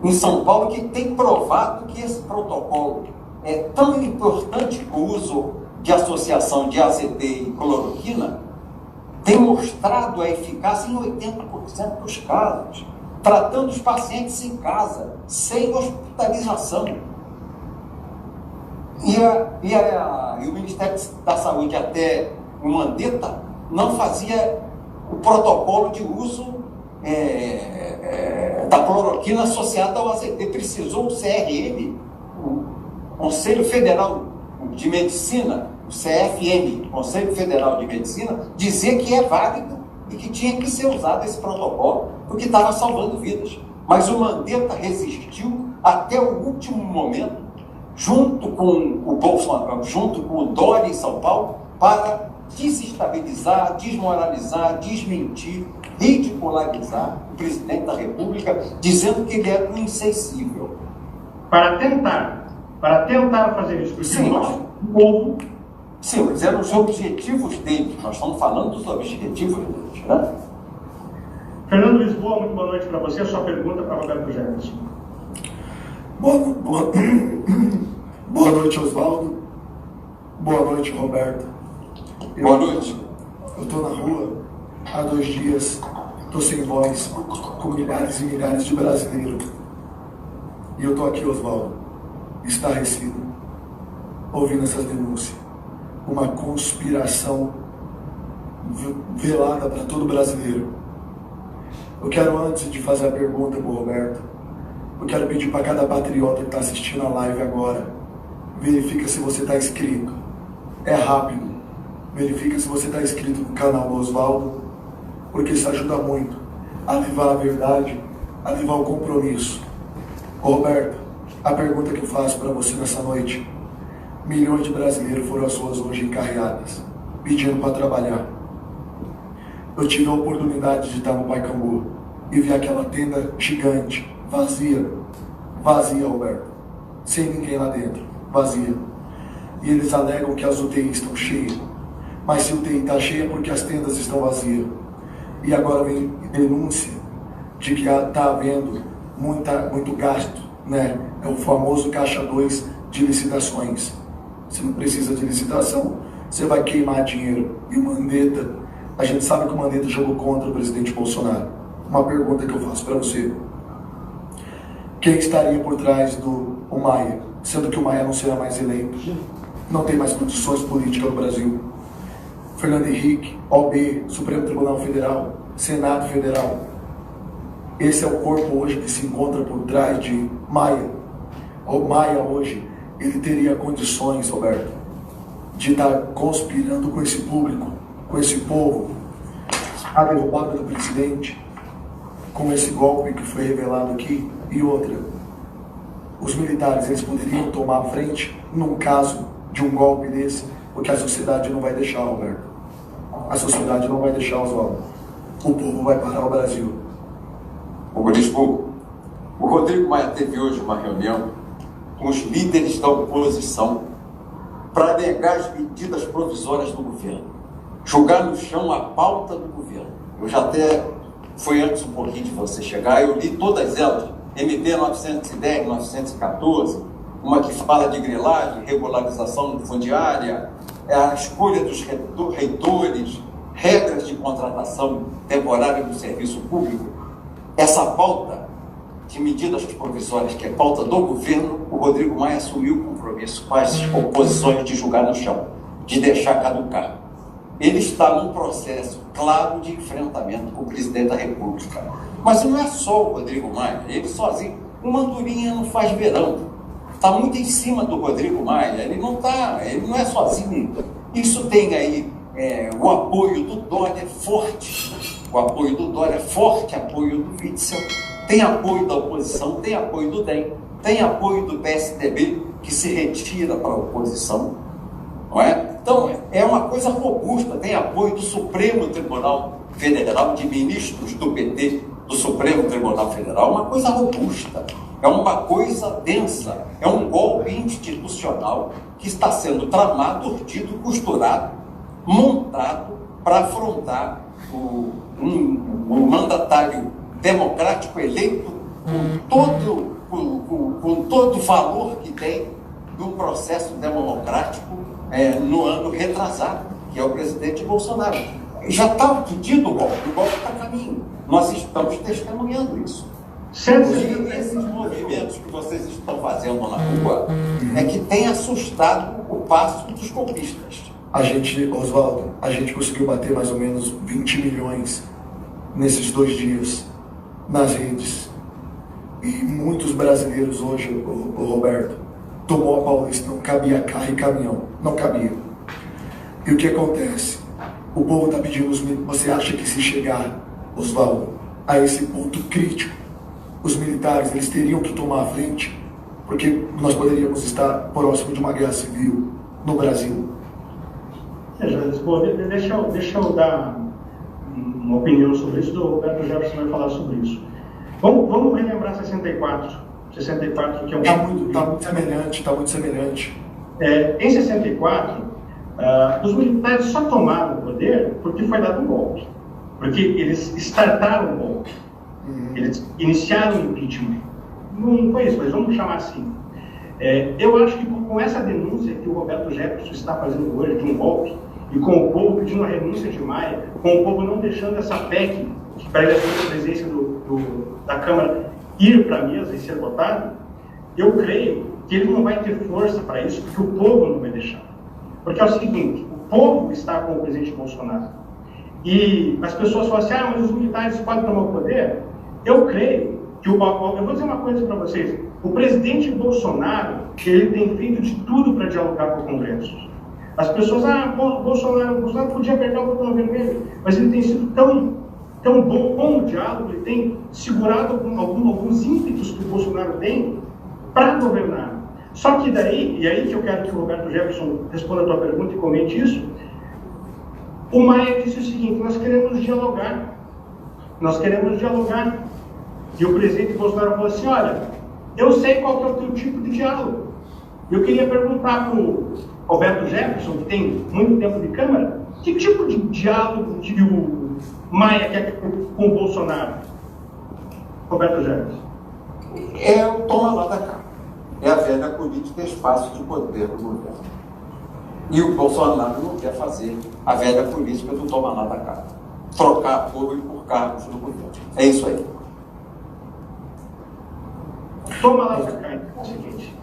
em São Paulo, que tem provado que esse protocolo é tão importante que o uso de associação de AZT e cloroquina tem mostrado a eficácia em 80% dos casos, tratando os pacientes em casa, sem hospitalização. E o Ministério da Saúde, até o Mandetta, não fazia o protocolo de uso da cloroquina associada ao AZT. Precisou o CRM, Conselho Federal de Medicina, o CFM, Conselho Federal de Medicina, dizer que é válido e que tinha que ser usado esse protocolo, porque estava salvando vidas. Mas o Mandetta resistiu até o último momento, junto com o Bolsonaro, junto com o Dória em São Paulo, para desestabilizar, desmoralizar, desmentir, ridicularizar o presidente da República, dizendo que ele era um insensível. Para tentar fazer isso, Sim, o povo. Sim, mas eram os objetivos dele. Nós estamos falando dos objetivos deles, né? Fernando Lisboa, muito boa noite para você. A sua pergunta para Roberto Jefferson. Boa noite, Oswaldo. Boa noite, Roberto. Boa noite. Eu estou na rua há 2 dias, estou sem voz, com milhares e milhares de brasileiros. E eu estou aqui, Oswaldo, estarrecido, ouvindo essas denúncias. Uma conspiração velada para todo brasileiro. Eu quero, antes de fazer a pergunta para o Roberto, eu quero pedir para cada patriota que está assistindo a live agora, verifica se você está inscrito. É rápido. Verifica se você está inscrito no canal do Oswaldo, porque isso ajuda muito a levar a verdade, a levar o compromisso. Ô Roberto, a pergunta que eu faço para você nessa noite: milhões de brasileiros foram às ruas hoje encarreadas, pedindo para trabalhar. Eu tive a oportunidade de estar no Pacaembu e ver aquela tenda gigante, vazia, Roberto, sem ninguém lá dentro, vazia. E eles alegam que as UTIs estão cheias, mas se a UTI está cheia é porque as tendas estão vazias. E agora vem denúncia de que está havendo muito gasto, né? É o famoso caixa 2 de licitações. Você não precisa de licitação, você vai queimar dinheiro. E o Mandetta, a gente sabe que o Mandetta jogou contra o presidente Bolsonaro. Uma pergunta que eu faço para você: quem estaria por trás do Maia, sendo que o Maia não será mais eleito, não tem mais condições políticas no Brasil? Fernando Henrique, OB, Supremo Tribunal Federal, Senado Federal. Esse é o corpo hoje que se encontra por trás de Maia. O Maia hoje, ele teria condições, Roberto, de estar conspirando com esse público, com esse povo, a derrubada do presidente, com esse golpe que foi revelado aqui. E outra, os militares, eles poderiam tomar a frente num caso de um golpe desse, porque a sociedade não vai deixar, Roberto. A sociedade não vai deixar, Oswaldo. O povo vai parar o Brasil. Ô Lisboa, o Rodrigo Maia teve hoje uma reunião com os líderes da oposição para negar as medidas provisórias do governo, jogar no chão a pauta do governo. Eu já até, foi antes um pouquinho de você chegar, eu li todas elas, MT 910, 914, uma que fala de grilagem, regularização fundiária, a escolha dos reitores, regras de contratação temporária do serviço público. Essa pauta de medidas provisórias, que é pauta do governo, o Rodrigo Maia assumiu o compromisso com as oposições de jogar no chão, de deixar caducar. Ele está num processo claro de enfrentamento com o presidente da República. Mas não é só o Rodrigo Maia, ele sozinho. O Mandurinha não faz verão. Está muito em cima do Rodrigo Maia, ele não é sozinho. Isso tem aí o apoio do Dória forte, apoio do Witzel, tem apoio da oposição, tem apoio do DEM, tem apoio do PSDB, que se retira para a oposição, não é? Então, é uma coisa robusta, tem apoio do Supremo Tribunal Federal, de ministros do PT, do Supremo Tribunal Federal, uma coisa robusta. É uma coisa densa, é um golpe institucional que está sendo tramado, urdido, costurado, montado para afrontar um mandatário democrático eleito com todo o valor que tem do processo democrático no ano retrasado, que é o presidente Bolsonaro. Já está pedido o golpe está a caminho. Nós estamos testemunhando isso. E esses movimentos que vocês estão fazendo na rua é que tem assustado o passo dos golpistas. Oswaldo, a gente conseguiu bater mais ou menos 20 milhões nesses 2 dias nas redes. E muitos brasileiros hoje, o Roberto, tomou a Paulista, não cabia carro e caminhão, não cabia. E o que acontece? O povo está pedindo os militares. Você acha que se chegar, Oswaldo, a esse ponto crítico, os militares eles teriam que tomar a frente? Porque nós poderíamos estar próximo de uma guerra civil no Brasil. Deixa eu dar uma opinião sobre isso. O Roberto Jefferson vai falar sobre isso. Vamos relembrar 64. 64 que é um... Está muito semelhante. Em 64, os militares só tomaram o poder porque foi dado um golpe. Porque eles startaram o golpe. Eles iniciaram o impeachment. Não foi isso, mas vamos chamar assim. Eu acho que com essa denúncia que o Roberto Jefferson está fazendo hoje de um golpe, e com o povo pedindo a renúncia de Maia, com o povo não deixando essa PEC, para ele assumir a presidência da Câmara, ir para a mesa e ser votado, eu creio que ele não vai ter força para isso, porque o povo não vai deixar. Porque é o seguinte, o povo está com o presidente Bolsonaro. E as pessoas falam assim, mas os militares podem tomar o poder? Eu creio que eu vou dizer uma coisa para vocês, o presidente Bolsonaro, ele tem feito de tudo para dialogar com o Congresso. As pessoas, Bolsonaro podia apertar o botão vermelho, mas ele tem sido tão bom no diálogo, ele tem segurado alguns ímpetos que o Bolsonaro tem para governar. Só que daí, e aí que eu quero que o Roberto Jefferson responda a tua pergunta e comente isso, o Maia disse o seguinte, nós queremos dialogar. E o presidente Bolsonaro falou assim, olha, eu sei qual que é o teu tipo de diálogo. Eu queria perguntar para o Roberto Jefferson, que tem muito tempo de Câmara, que tipo de diálogo que o Maia quer com o Bolsonaro? Roberto Jefferson. É o toma lá da cá. É a velha política espaço de poder do governo. E o Bolsonaro não quer fazer a velha política do toma lá da cá. Trocar apoio por cargos no governo. É isso aí. Toma lá da cá, então, é o seguinte.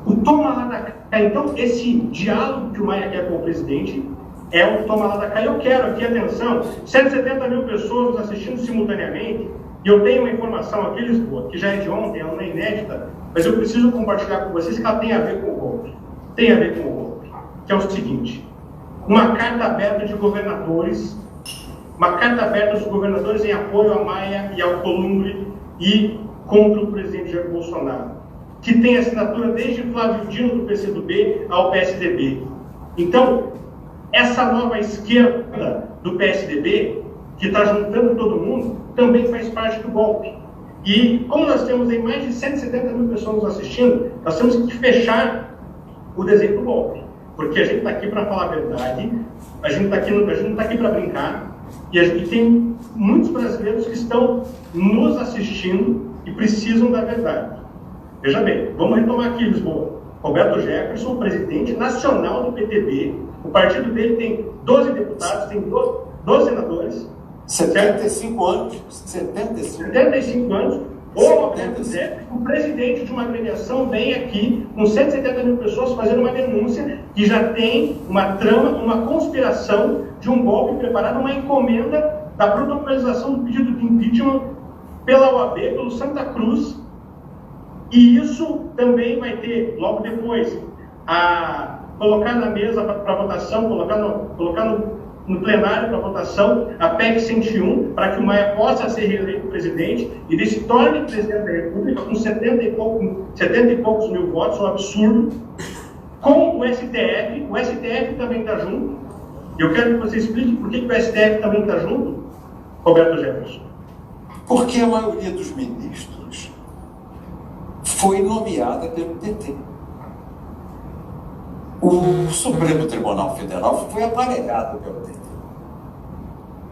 O toma lá da cá, então, esse diálogo que o Maia quer com o presidente é o toma lá da cá. Eu quero aqui, atenção, 170 mil pessoas nos assistindo simultaneamente, e eu tenho uma informação aqui em Lisboa, que já é de ontem, ela não é inédita, mas eu preciso compartilhar com vocês que ela tem a ver com o golpe. Tem a ver com o golpe. Que é o seguinte, uma carta aberta de governadores, em apoio a Maia e ao Columbre e contra o presidente Jair Bolsonaro, que tem assinatura desde Flávio Dino do PCdoB ao PSDB. Então, essa nova esquerda do PSDB, que está juntando todo mundo, também faz parte do golpe. E como nós temos aí mais de 170 mil pessoas nos assistindo, nós temos que fechar o desenho do golpe. Porque a gente está aqui para falar a verdade, a gente não está aqui para brincar, e tem muitos brasileiros que estão nos assistindo e precisam da verdade. Veja bem, vamos retomar aqui Lisboa. Roberto Jefferson, presidente nacional do PTB, o partido dele tem 12 deputados, tem 12 senadores. 75 anos. O Roberto Jefferson, o presidente de uma agremiação, vem aqui com 170 mil pessoas fazendo uma denúncia que já tem uma trama, uma conspiração de um golpe preparado, uma encomenda da protocolização do pedido de impeachment pela OAB, pelo Santa Cruz. E isso também vai ter, logo depois, a colocar na mesa para votação, colocar no plenário para votação a PEC 101, para que o Maia possa ser reeleito presidente e ele se torne presidente da República com 70 e poucos mil votos, um absurdo, com o STF também está junto. Eu quero que você explique por que o STF também está junto, Roberto Jefferson. Porque a maioria dos ministros foi nomeada pelo PT. O Supremo Tribunal Federal foi aparelhado pelo PT.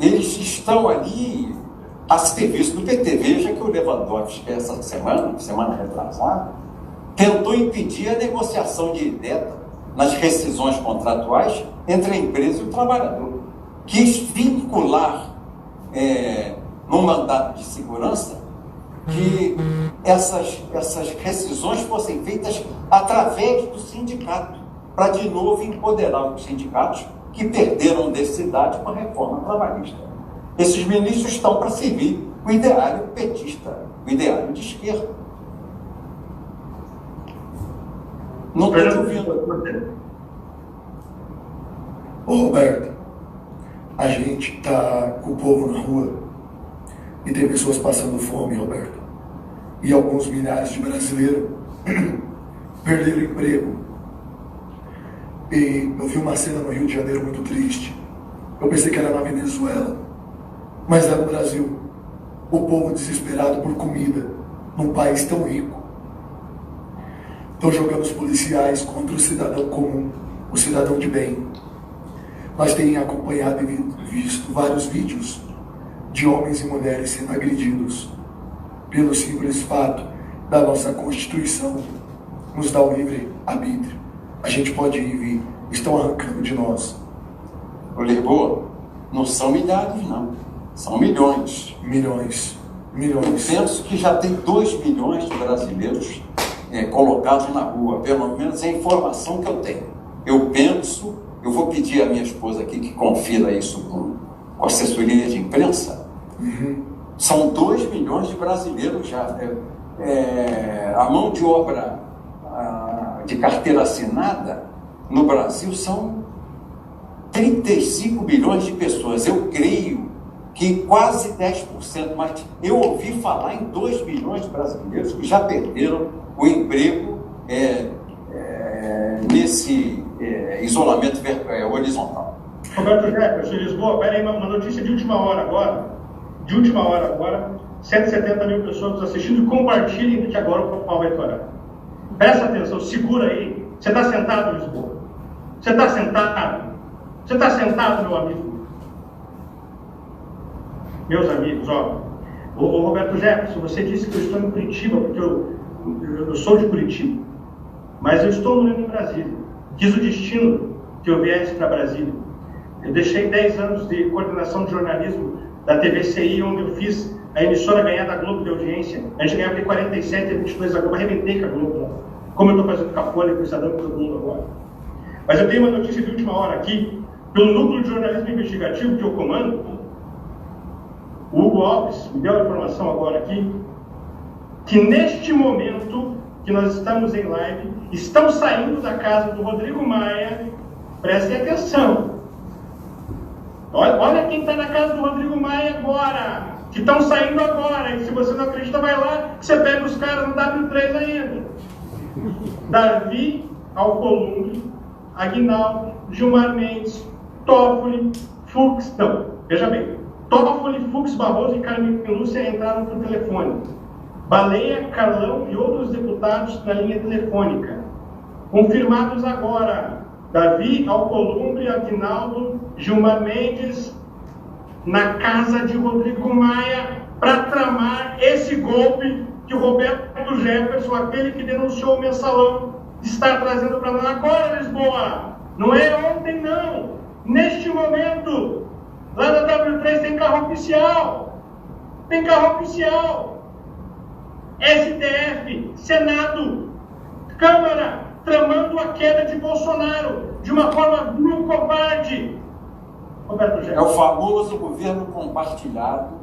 Eles estão ali a serviço do PT. Veja que o Lewandowski, essa semana retrasada, tentou impedir a negociação direta nas rescisões contratuais entre a empresa e o trabalhador. Quis vincular no mandato de segurança que essas rescisões fossem feitas através do sindicato, para de novo empoderar os sindicatos que perderam densidade com a reforma trabalhista. Esses ministros estão para servir o ideário petista, o ideário de esquerda. Não estou te ouvindo. Ô Roberto, a gente tá com o povo na rua e tem pessoas passando fome, Roberto. E alguns milhares de brasileiros perderam emprego. E eu vi uma cena no Rio de Janeiro muito triste. Eu pensei que era na Venezuela, mas é no Brasil. O povo desesperado por comida, num país tão rico. Estão jogando os policiais contra o cidadão comum, o cidadão de bem. Nós temos acompanhado e visto vários vídeos de homens e mulheres sendo agredidos pelo simples fato da nossa Constituição nos dar o livre arbítrio. A gente pode ir e vir, estão arrancando de nós. Ô Lisboa, não são milhares não, são milhões. Milhões. Eu penso que já tem 2 milhões de brasileiros colocados na rua, pelo menos é a informação que eu tenho. Eu vou pedir à minha esposa aqui que confira isso com assessoria de imprensa. São 2 milhões de brasileiros já. A mão de obra de carteira assinada no Brasil são 35 milhões de pessoas. Eu creio que quase 10%, mas eu ouvi falar em 2 milhões de brasileiros que já perderam o emprego nesse isolamento horizontal. Roberto Jefferson, Lisboa, peraí, uma notícia de última hora agora. 170 mil pessoas nos assistindo e compartilhem que agora o pau vai torar. Presta atenção, segura aí. Você está sentado, Lisboa? Você está sentado? Você está sentado, meu amigo? Meus amigos, ó. O Roberto Jefferson, você disse que eu estou em Curitiba, porque eu sou de Curitiba. Mas eu estou morando em Brasília. Quis o destino que eu viesse para Brasília. Eu deixei 10 anos de coordenação de jornalismo da TVCI, onde eu fiz a emissora ganhar da Globo de audiência. A gente ganhava de 47 a 22 da Globo, arrebentei com a Globo, né? Como eu estou fazendo com a Folha, com o Estadão, com todo mundo agora. Mas eu tenho uma notícia de última hora aqui, pelo núcleo de jornalismo investigativo que eu comando. O Hugo Alves me deu a informação agora aqui, que neste momento que nós estamos em live, estão saindo da casa do Rodrigo Maia, prestem atenção. Olha quem está na casa do Rodrigo Maia agora, que estão saindo agora, e se você não acredita, vai lá, que você pega os caras no W3 ainda. Davi Alcolumbre, Aguinaldo, Gilmar Mendes, Toffoli, Fux, não, veja bem, Toffoli, Fux, Barroso e Carmen Lúcia entraram por telefone. Baleia, Carlão e outros deputados na linha telefônica. Confirmados agora, Davi Alcolumbre, Aguinaldo, Gilmar Mendes, na casa de Rodrigo Maia, para tramar esse golpe que o Roberto Jefferson, aquele que denunciou o mensalão, está trazendo para nós agora, Lisboa. Não é ontem, não. Neste momento, lá na W3 tem carro oficial. Tem carro oficial. STF, Senado, Câmara, tramando a queda de Bolsonaro de uma forma vil, covarde. Roberto Jefferson. É o famoso governo compartilhado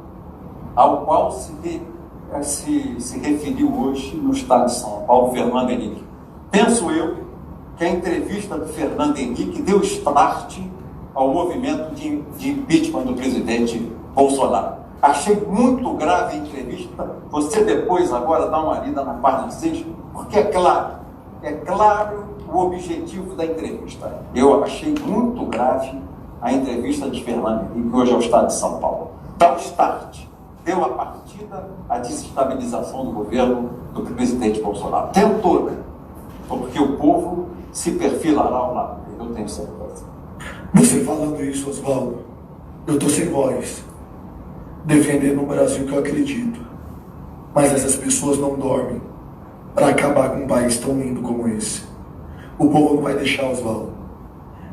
ao qual se referiu hoje no estado de São Paulo, Fernando Henrique. Penso eu que a entrevista do Fernando Henrique deu start ao movimento de impeachment do presidente Bolsonaro. Achei muito grave a entrevista. Você depois agora dá uma lida na página 6, porque é claro o objetivo da entrevista. Eu achei muito grave a entrevista de Fernando Henrique hoje ao estado de São Paulo. Dá o start, deu a partida à desestabilização do governo do presidente Bolsonaro. Tentou, né? Porque o povo se perfilará ao lado dele, eu tenho certeza. Você falando isso, Oswaldo, eu estou sem voz, defendendo o Brasil que eu acredito. Mas essas pessoas não dormem para acabar com um país tão lindo como esse. O povo não vai deixar, Oswaldo.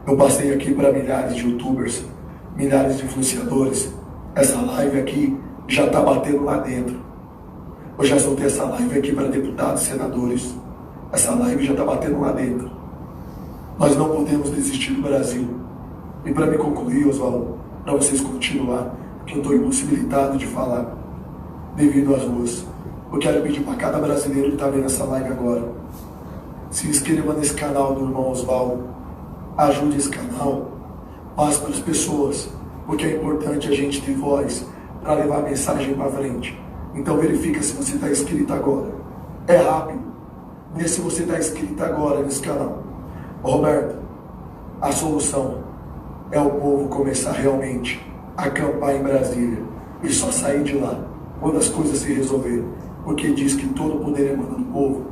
Eu passei aqui para milhares de youtubers, milhares de influenciadores. Essa live aqui já está batendo lá dentro. Eu já soltei essa live aqui para deputados e senadores. Essa live já está batendo lá dentro. Nós não podemos desistir do Brasil. E para me concluir, Oswaldo, para vocês continuar, que eu estou impossibilitado de falar devido às ruas. Eu quero pedir para cada brasileiro que está vendo essa live agora, se inscreva nesse canal do irmão Oswaldo, ajude esse canal, passe para as pessoas, porque é importante a gente ter voz para levar a mensagem para frente. Então verifica se você está inscrito agora. É rápido. Vê se você está inscrito agora nesse canal. Ô, Roberto, a solução é o povo começar realmente a acampar em Brasília e só sair de lá quando as coisas se resolverem, porque diz que todo o poder emana do povo,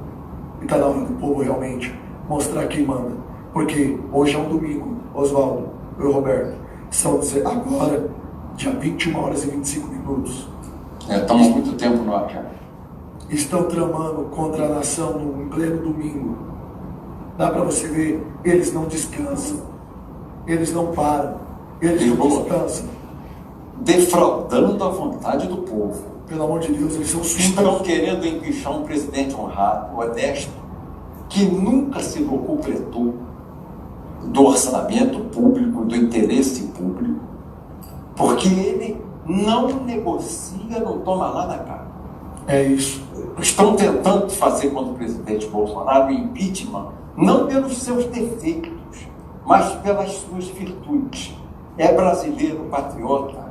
e está na hora do povo realmente mostrar quem manda, porque hoje é um domingo, Oswaldo, eu e Roberto, são agora, dia 21 horas e 25 minutos. Estamos há muito tempo no ar, cara. Estão tramando contra a nação em pleno domingo. Dá para você ver, eles não descansam, eles não param, eles não descansam. Defraudando a vontade do povo. Pelo amor de Deus, eles são Estão súditos. querendo empichar um presidente honrado, honesto, que nunca se locupletou do orçamento público, do interesse público, porque ele não negocia, não toma lá na cara. É isso. Estão tentando fazer contra o presidente Bolsonaro o impeachment, não pelos seus defeitos, mas pelas suas virtudes. É brasileiro, patriota,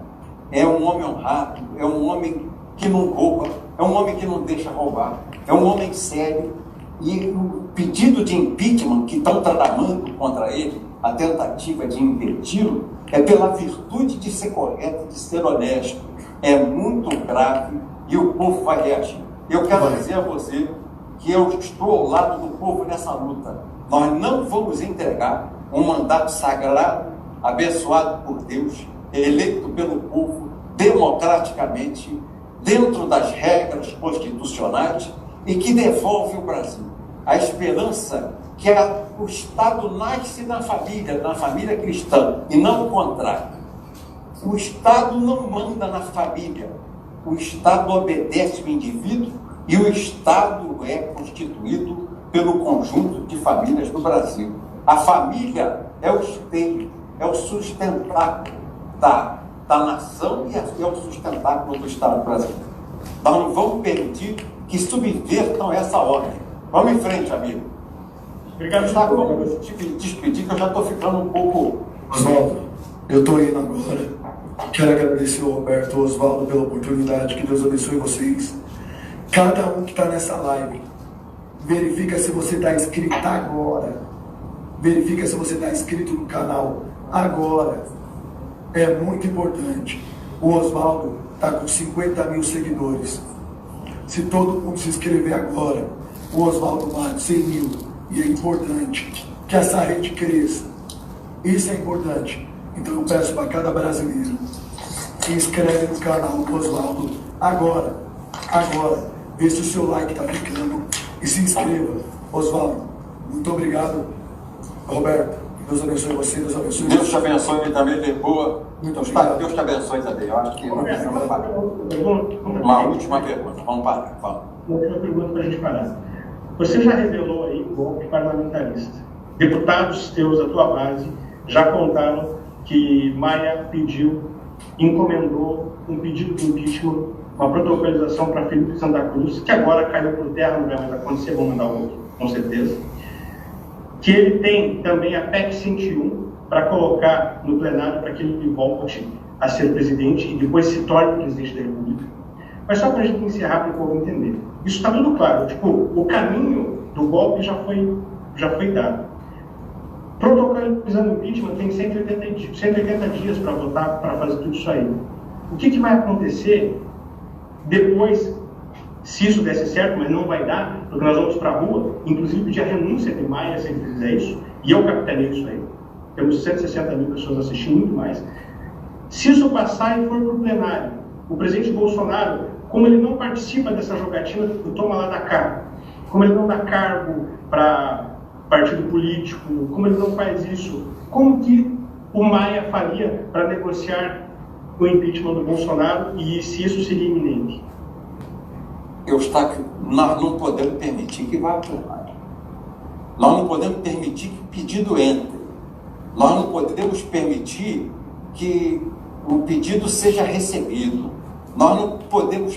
é um homem honrado, é um homem que não rouba, é um homem que não deixa roubar, é um homem sério. E o pedido de impeachment que estão tramando contra ele, a tentativa de impedi-lo, é pela virtude de ser correto, de ser honesto. É muito grave e o povo vai reagir. Eu quero dizer a você que eu estou ao lado do povo nessa luta. Nós não vamos entregar um mandato sagrado, abençoado por Deus, eleito pelo povo, democraticamente, dentro das regras constitucionais e que devolve o Brasil. A esperança que o Estado nasce na família cristã, e não o contrário. O Estado não manda na família, o Estado obedece o indivíduo e o Estado é constituído pelo conjunto de famílias do Brasil. A família é o espelho, é o sustentáculo da nação e é o sustentáculo do Estado brasileiro. Nós não vamos permitir que subvertam essa ordem. Vamos em frente, amigo. Obrigado, Tá bom, eu vou te despedir que eu já estou ficando um pouco... Oswaldo, eu estou indo agora. Quero agradecer ao Roberto e ao Oswaldo pela oportunidade. Que Deus abençoe vocês. Cada um que está nessa live, verifica se você está inscrito agora. Verifica se você está inscrito no canal agora. É muito importante. O Oswaldo está com 50 mil seguidores. Se todo mundo se inscrever agora, o Oswaldo bate 100 mil. E é importante que essa rede cresça. Isso é importante. Então eu peço para cada brasileiro, se inscreve no canal do Oswaldo agora. Vê se o seu like está ficando e se inscreva. Oswaldo, muito obrigado. Roberto, Deus abençoe você, Deus abençoe você. Deus te abençoe também, Lisboa. Muito obrigado. Deus te abençoe também. Eu acho que uma última pergunta. Vamos parar. Vamos. Uma última pergunta para a gente parar. Você já revelou aí o golpe parlamentarista. Deputados teus da tua base já contaram que Maia encomendou um pedido de impeachment, uma protocolização para Felipe Santa Cruz, que agora caiu por terra, não vai mais acontecer, vão mandar outro, com certeza. Que ele tem também a PEC 101 para colocar no plenário para que ele volte a ser presidente e depois se torne presidente da República. Mas só para a gente encerrar, para o povo entender. Isso está tudo claro. Tipo, o caminho do golpe já foi dado. Protocolizando o impeachment tem 180 dias para votar, para fazer tudo isso aí. O que vai acontecer depois, se isso desse certo, mas não vai dar, porque nós vamos para a rua, inclusive pedir a renúncia de Maia se ele fizer isso, e eu capitaneio isso aí. Temos 160 mil pessoas assistindo, muito mais. Se isso passar e for para o plenário, o presidente Bolsonaro, como ele não participa dessa jogatina do toma lá da cá, como ele não dá cargo para partido político, como ele não faz isso, como que o Maia faria para negociar o impeachment do Bolsonaro e se isso seria iminente? Nós não podemos permitir que vá ao plenário. Nós não podemos permitir que o pedido entre. Nós não podemos permitir que o pedido seja recebido. Nós não podemos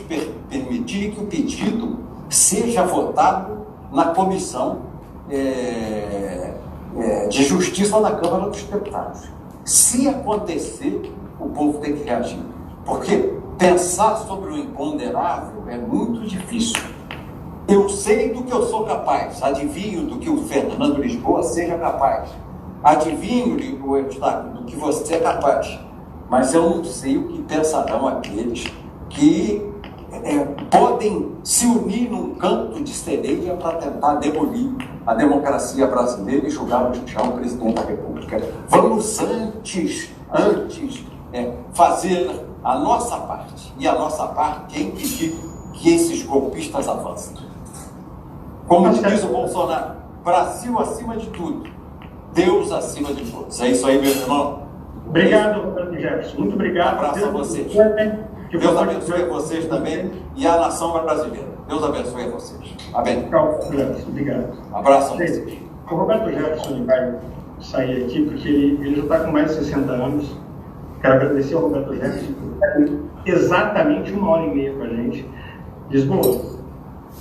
permitir que o pedido seja votado na comissão de justiça na Câmara dos Deputados. Se acontecer, o povo tem que reagir. Porque pensar sobre o imponderável é muito difícil. Eu sei do que eu sou capaz, adivinho do que o Fernando Lisboa seja capaz, adivinho, Eustáquio, do que você é capaz, mas eu não sei o que pensarão aqueles que podem se unir num canto de sereia para tentar demolir a democracia brasileira e julgar no chão o presidente da República. Vamos antes fazer a nossa parte, e a nossa parte é impedir que esses golpistas avancem. Como diz o Bolsonaro, Brasil acima de tudo, Deus acima de todos. É isso aí, meu irmão. Obrigado, Roberto Jefferson. Muito obrigado. Um abraço a vocês. Deus abençoe vocês também e a nação brasileira. Deus abençoe vocês. Amém. Obrigado. Abraço a vocês. O Roberto Jefferson ele vai sair aqui porque ele já está com mais de 60 anos. Quero agradecer ao Roberto Jefferson por estar exatamente 1h30 com a gente. Lisboa,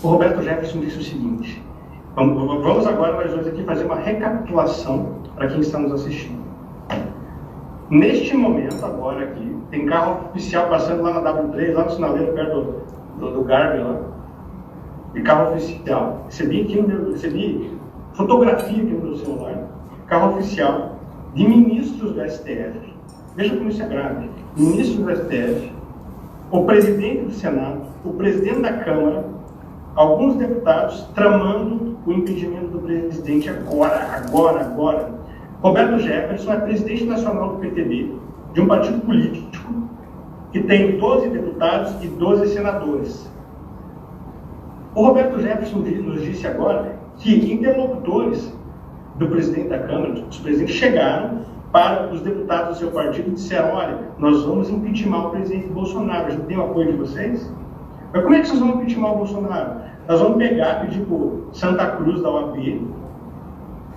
o Roberto Jefferson disse o seguinte: vamos agora, nós dois aqui, fazer uma recapitulação para quem está nos assistindo. Neste momento, agora aqui, tem carro oficial passando lá na W3, lá no sinaleiro, perto do Garvey, lá. E carro oficial. Recebi fotografia aqui no meu celular. Carro oficial de ministros do STF. Veja como isso é grave. Ministros do STF, o presidente do Senado, o presidente da Câmara, alguns deputados tramando o impedimento do presidente agora. Roberto Jefferson é presidente nacional do PTB, de um partido político que tem 12 deputados e 12 senadores. O Roberto Jefferson nos disse agora que interlocutores do presidente da Câmara, os presidentes, chegaram para os deputados do seu partido e disseram: olha, nós vamos impeachment o presidente Bolsonaro, a gente tem o apoio de vocês? Mas como é que vocês vão impeachment o Bolsonaro? Nós vamos pedir para o Santa Cruz da OAB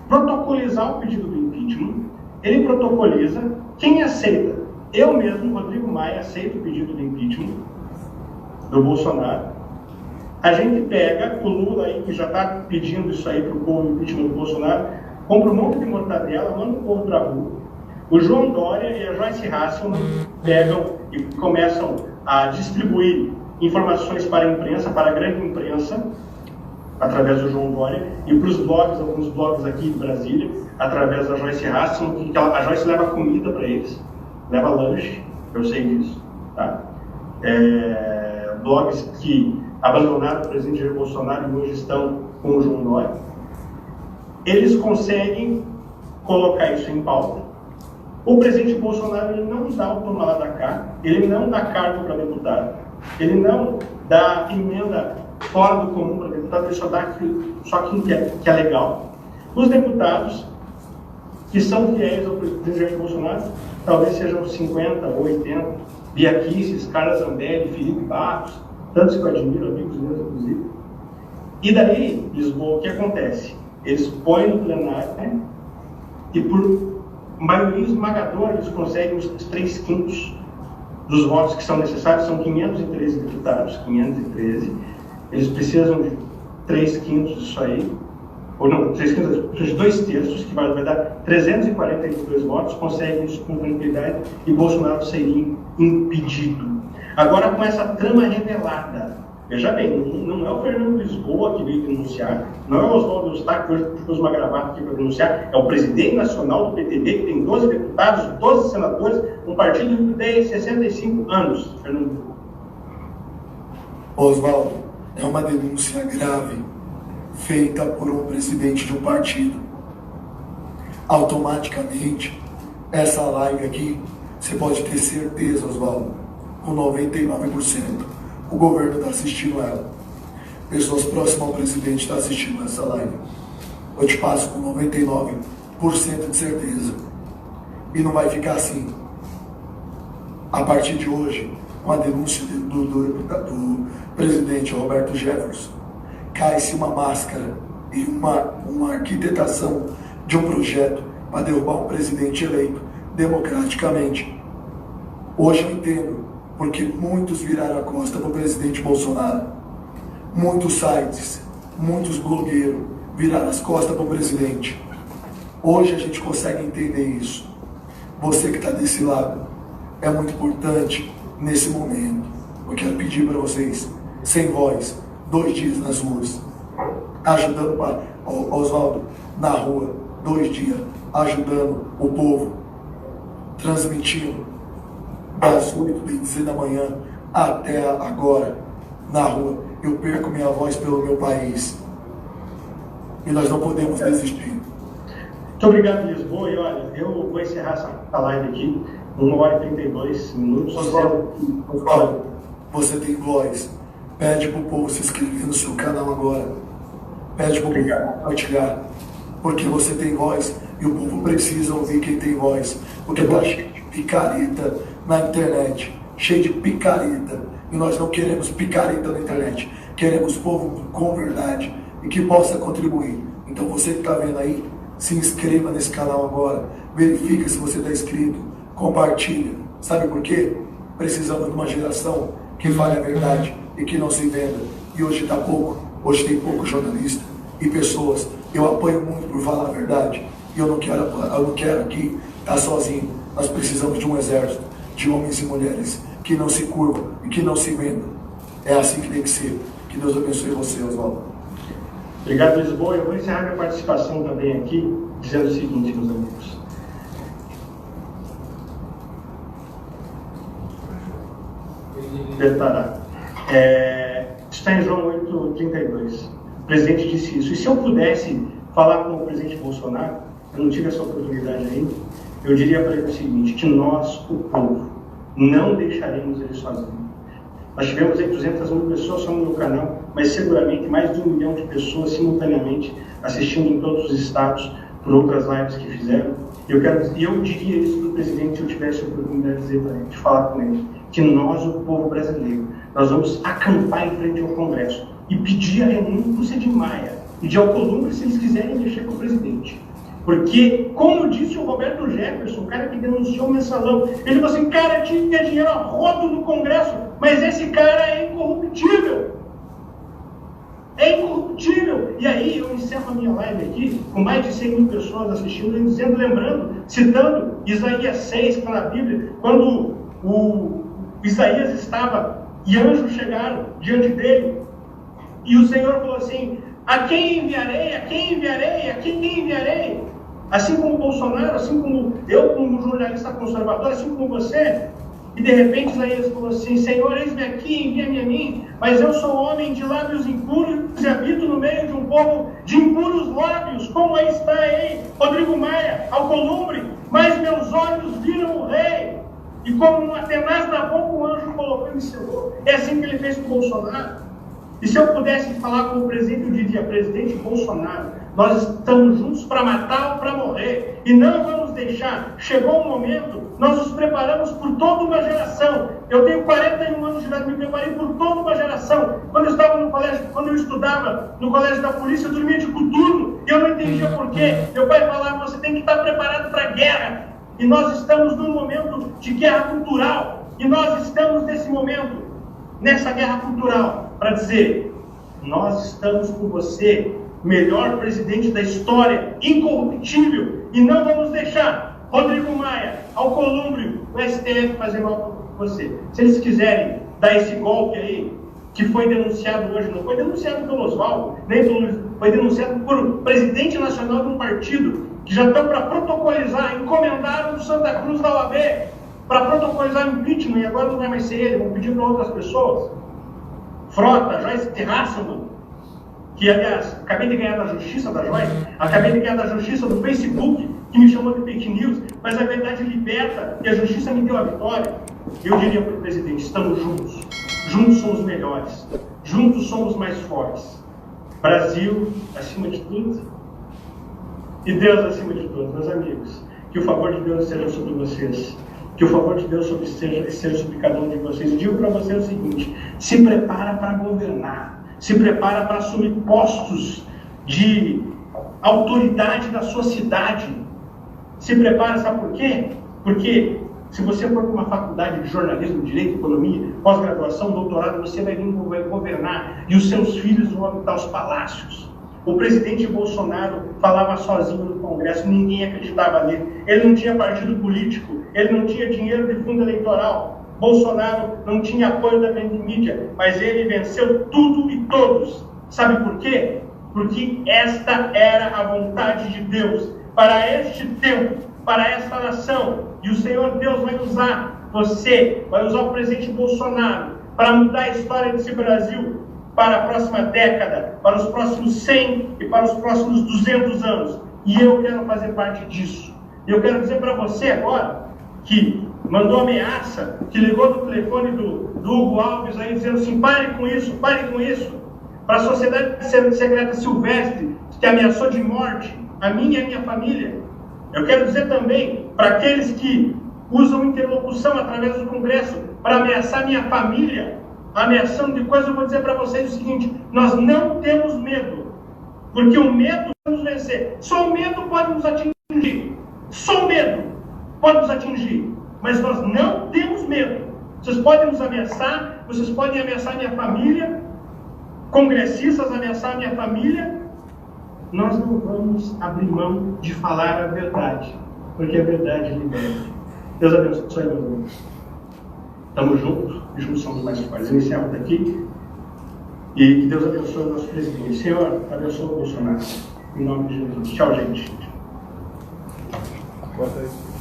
protocolizar o pedido do impeachment. Ele protocoliza. Quem aceita? Eu mesmo, Rodrigo Maia, aceito o pedido do impeachment do Bolsonaro. A gente pega o Lula aí, que já está pedindo isso aí para o povo, o impeachment do Bolsonaro, compra um monte de mortadela, manda o povo para a rua. O João Dória e a Joyce Hasselman pegam e começam a distribuir informações para a imprensa, para a grande imprensa, através do João Dória, e para os blogs, alguns blogs aqui de Brasília, através da Joyce Hasselman, que a Joyce leva comida para eles, leva lanche, eu sei disso, tá? Blogs que abandonaram o presidente Jair Bolsonaro e hoje estão com o João Dória. Eles conseguem colocar isso em pauta. O presidente Bolsonaro, ele não dá o toma lá da cá, ele não dá cargo para deputado, ele não dá emenda fora do comum para deputado, ele só dá só quem quer, que é legal. Os deputados que são fiéis ao presidente Jair Bolsonaro, talvez sejam 50 ou 80, Bia Kicis, Carla Zambelli, Felipe Barros, tantos que eu admiro, amigos meus, inclusive. E daí, Lisboa, o que acontece? Eles põem no plenário, né? E por maioria esmagadora eles conseguem os 3/5 dos votos que são necessários, são 513 deputados, 513. Eles precisam de 3/5 disso aí, ou não, 3/5, 2/3, que vai dar 342 votos, conseguem isso com tranquilidade e Bolsonaro seria impedido. Agora, com essa trama revelada, veja bem, não é o Fernando Lisboa que veio denunciar, não é o Oswaldo Eustáquio que hoje pôs uma gravata aqui para denunciar, é o presidente nacional do PTB, que tem 12 deputados, 12 senadores, um partido que tem 65 anos, Fernando Lisboa. Oswaldo, é uma denúncia grave feita por um presidente de um partido. Automaticamente, essa live aqui, você pode ter certeza, Oswaldo, com 99%, o governo está assistindo ela. Pessoas próximas ao presidente estão assistindo essa live. Eu te passo com 99% de certeza. E não vai ficar assim. A partir de hoje, com a denúncia do presidente Roberto Jefferson, cai-se uma máscara e uma arquitetação de um projeto para derrubar um presidente eleito democraticamente. Hoje eu entendo porque muitos viraram a costa para o presidente Bolsonaro. Muitos sites, muitos blogueiros, virar as costas para o presidente. Hoje a gente consegue entender isso. Você que está desse lado, é muito importante nesse momento. Eu quero pedir para vocês, sem voz, 2 dias nas ruas, ajudando para Oswaldo na rua, 2 dias, ajudando o povo, transmitindo das 8h, da manhã até agora, na rua. Eu perco minha voz pelo meu país. E nós não podemos desistir. Muito obrigado, Lisboa. E olha, eu vou encerrar essa live aqui, 1h32. Oswaldo, você tem voz. Pede pro povo se inscrever no seu canal agora. Pede pro povo compartilhar. Porque você tem voz e o povo precisa ouvir quem tem voz. Porque tá cheio de picareta na internet. Cheio de picareta. E nós não queremos picareta na internet. Queremos povo com verdade e que possa contribuir. Então você que está vendo aí, se inscreva nesse canal agora. Verifica se você está inscrito. Compartilha. Sabe por quê? Precisamos de uma geração que fale a verdade e que não se venda. E hoje está pouco. Hoje tem pouco jornalista e pessoas. Eu apoio muito por falar a verdade. E eu não quero aqui estar sozinho. Nós precisamos de um exército de homens e mulheres que não se curvam e que não se vendam. É assim que tem que ser. Que Deus abençoe você, Oswaldo. Obrigado, Lisboa. Eu vou encerrar minha participação também aqui, dizendo o seguinte, meus amigos. Preparar. Está em João 8:32. O presidente disse isso. E se eu pudesse falar com o presidente Bolsonaro, eu não tive essa oportunidade ainda, eu diria para ele o seguinte, que nós, o povo, não deixaremos ele sozinho. Nós tivemos aí 200 mil pessoas só no meu canal, mas seguramente mais de 1 milhão de pessoas simultaneamente assistindo em todos os estados por outras lives que fizeram. Eu diria isso para o presidente se eu tivesse a oportunidade de dizer para ele, de falar com ele, que nós, o povo brasileiro, nós vamos acampar em frente ao Congresso e pedir a renúncia de Maia e de Alcolumbre se eles quiserem mexer com o presidente. Porque, como disse o Roberto Jefferson, o cara que denunciou o mensalão, ele falou assim, cara, tinha dinheiro a rodo no Congresso, mas esse cara é incorruptível. É incorruptível. E aí eu encerro a minha live aqui, com mais de 100 mil pessoas assistindo, dizendo, lembrando, citando Isaías 6, que está na Bíblia, quando o Isaías estava e anjos chegaram diante dele, e o Senhor falou assim, a quem enviarei, a quem enviarei, a quem enviarei? Assim como o Bolsonaro, assim como eu, como jornalista conservador, assim como você. E de repente Isaías falou assim, Senhor, eis-me aqui, envia-me a mim, mas eu sou homem de lábios impuros e habito no meio de um povo de impuros lábios, como aí está aí, Rodrigo Maia, Alcolumbre, mas meus olhos viram o rei, e como uma tenaz na boca o anjo colocou e me selou. É assim que ele fez com o Bolsonaro. E se eu pudesse falar com o presidente, eu diria, presidente Bolsonaro, nós estamos juntos para matar ou para morrer. E não vamos deixar. Chegou um momento, nós nos preparamos por toda uma geração. Eu tenho 41 anos de idade, me preparei por toda uma geração. Quando eu estava no colégio, quando eu estudava no colégio da polícia, eu dormia de coturno. E eu não entendia por quê. Meu pai falava, você tem que estar preparado para a guerra. E nós estamos num momento de guerra cultural. E nós estamos nesse momento, nessa guerra cultural, para dizer, nós estamos com você, melhor presidente da história, incorruptível, e não vamos deixar Rodrigo Maia, Alcolumbre, o STF fazer mal para você. Se eles quiserem dar esse golpe aí, que foi denunciado hoje, não foi denunciado pelo Oswaldo, nem foi denunciado por presidente nacional de um partido, que já estão para protocolizar, encomendaram do Santa Cruz da OAB, para protocolizar impeachment, e agora não vai mais ser ele, vão pedir para outras pessoas. Frota, Joyce Hasselman, que aliás, acabei de ganhar da justiça da Joyce, acabei de ganhar da justiça do Facebook, que me chamou de fake news, mas a verdade liberta e a justiça me deu a vitória. Eu diria para o presidente, estamos juntos, juntos somos melhores, juntos somos mais fortes. Brasil acima de tudo e Deus acima de tudo, meus amigos. Que o favor de Deus seja sobre vocês. Que o favor de Deus seja sobre cada um de vocês. Eu digo para vocês o seguinte, se prepara para governar, se prepara para assumir postos de autoridade da sua cidade. Se prepara, sabe por quê? Porque se você for para uma faculdade de jornalismo, direito, economia, pós-graduação, doutorado, você vai vir governar e os seus filhos vão habitar os palácios. O presidente Bolsonaro falava sozinho no Congresso, ninguém acreditava nele. Ele não tinha partido político, ele não tinha dinheiro de fundo eleitoral. Bolsonaro não tinha apoio da grande mídia, mas ele venceu tudo e todos. Sabe por quê? Porque esta era a vontade de Deus para este tempo, para esta nação. E o Senhor Deus vai usar você, vai usar o presidente Bolsonaro para mudar a história desse Brasil para a próxima década, para os próximos 100 e para os próximos 200 anos. E eu quero fazer parte disso. Eu quero dizer para você agora que mandou ameaça, que ligou no telefone do Hugo Alves aí dizendo assim, pare com isso, para a sociedade secreta Silvestre, que ameaçou de morte a minha e a minha família. Eu quero dizer também para aqueles que usam interlocução através do Congresso para ameaçar minha família, ameaçando de coisa, eu vou dizer para vocês o seguinte, nós não temos medo, porque o medo vai nos vencer. Só o medo pode nos atingir, só o medo pode nos atingir, mas nós não temos medo. Vocês podem nos ameaçar, vocês podem ameaçar minha família, congressistas ameaçar minha família, nós não vamos abrir mão de falar a verdade, porque a verdade liberta. Deus abençoe, meus irmãos. Estamos juntos, e juntos somos mais fortes. Iniciamos daqui, e que Deus abençoe o nosso presidente. Senhor, abençoe o Bolsonaro. Em nome de Jesus. Tchau, gente. Bota aí.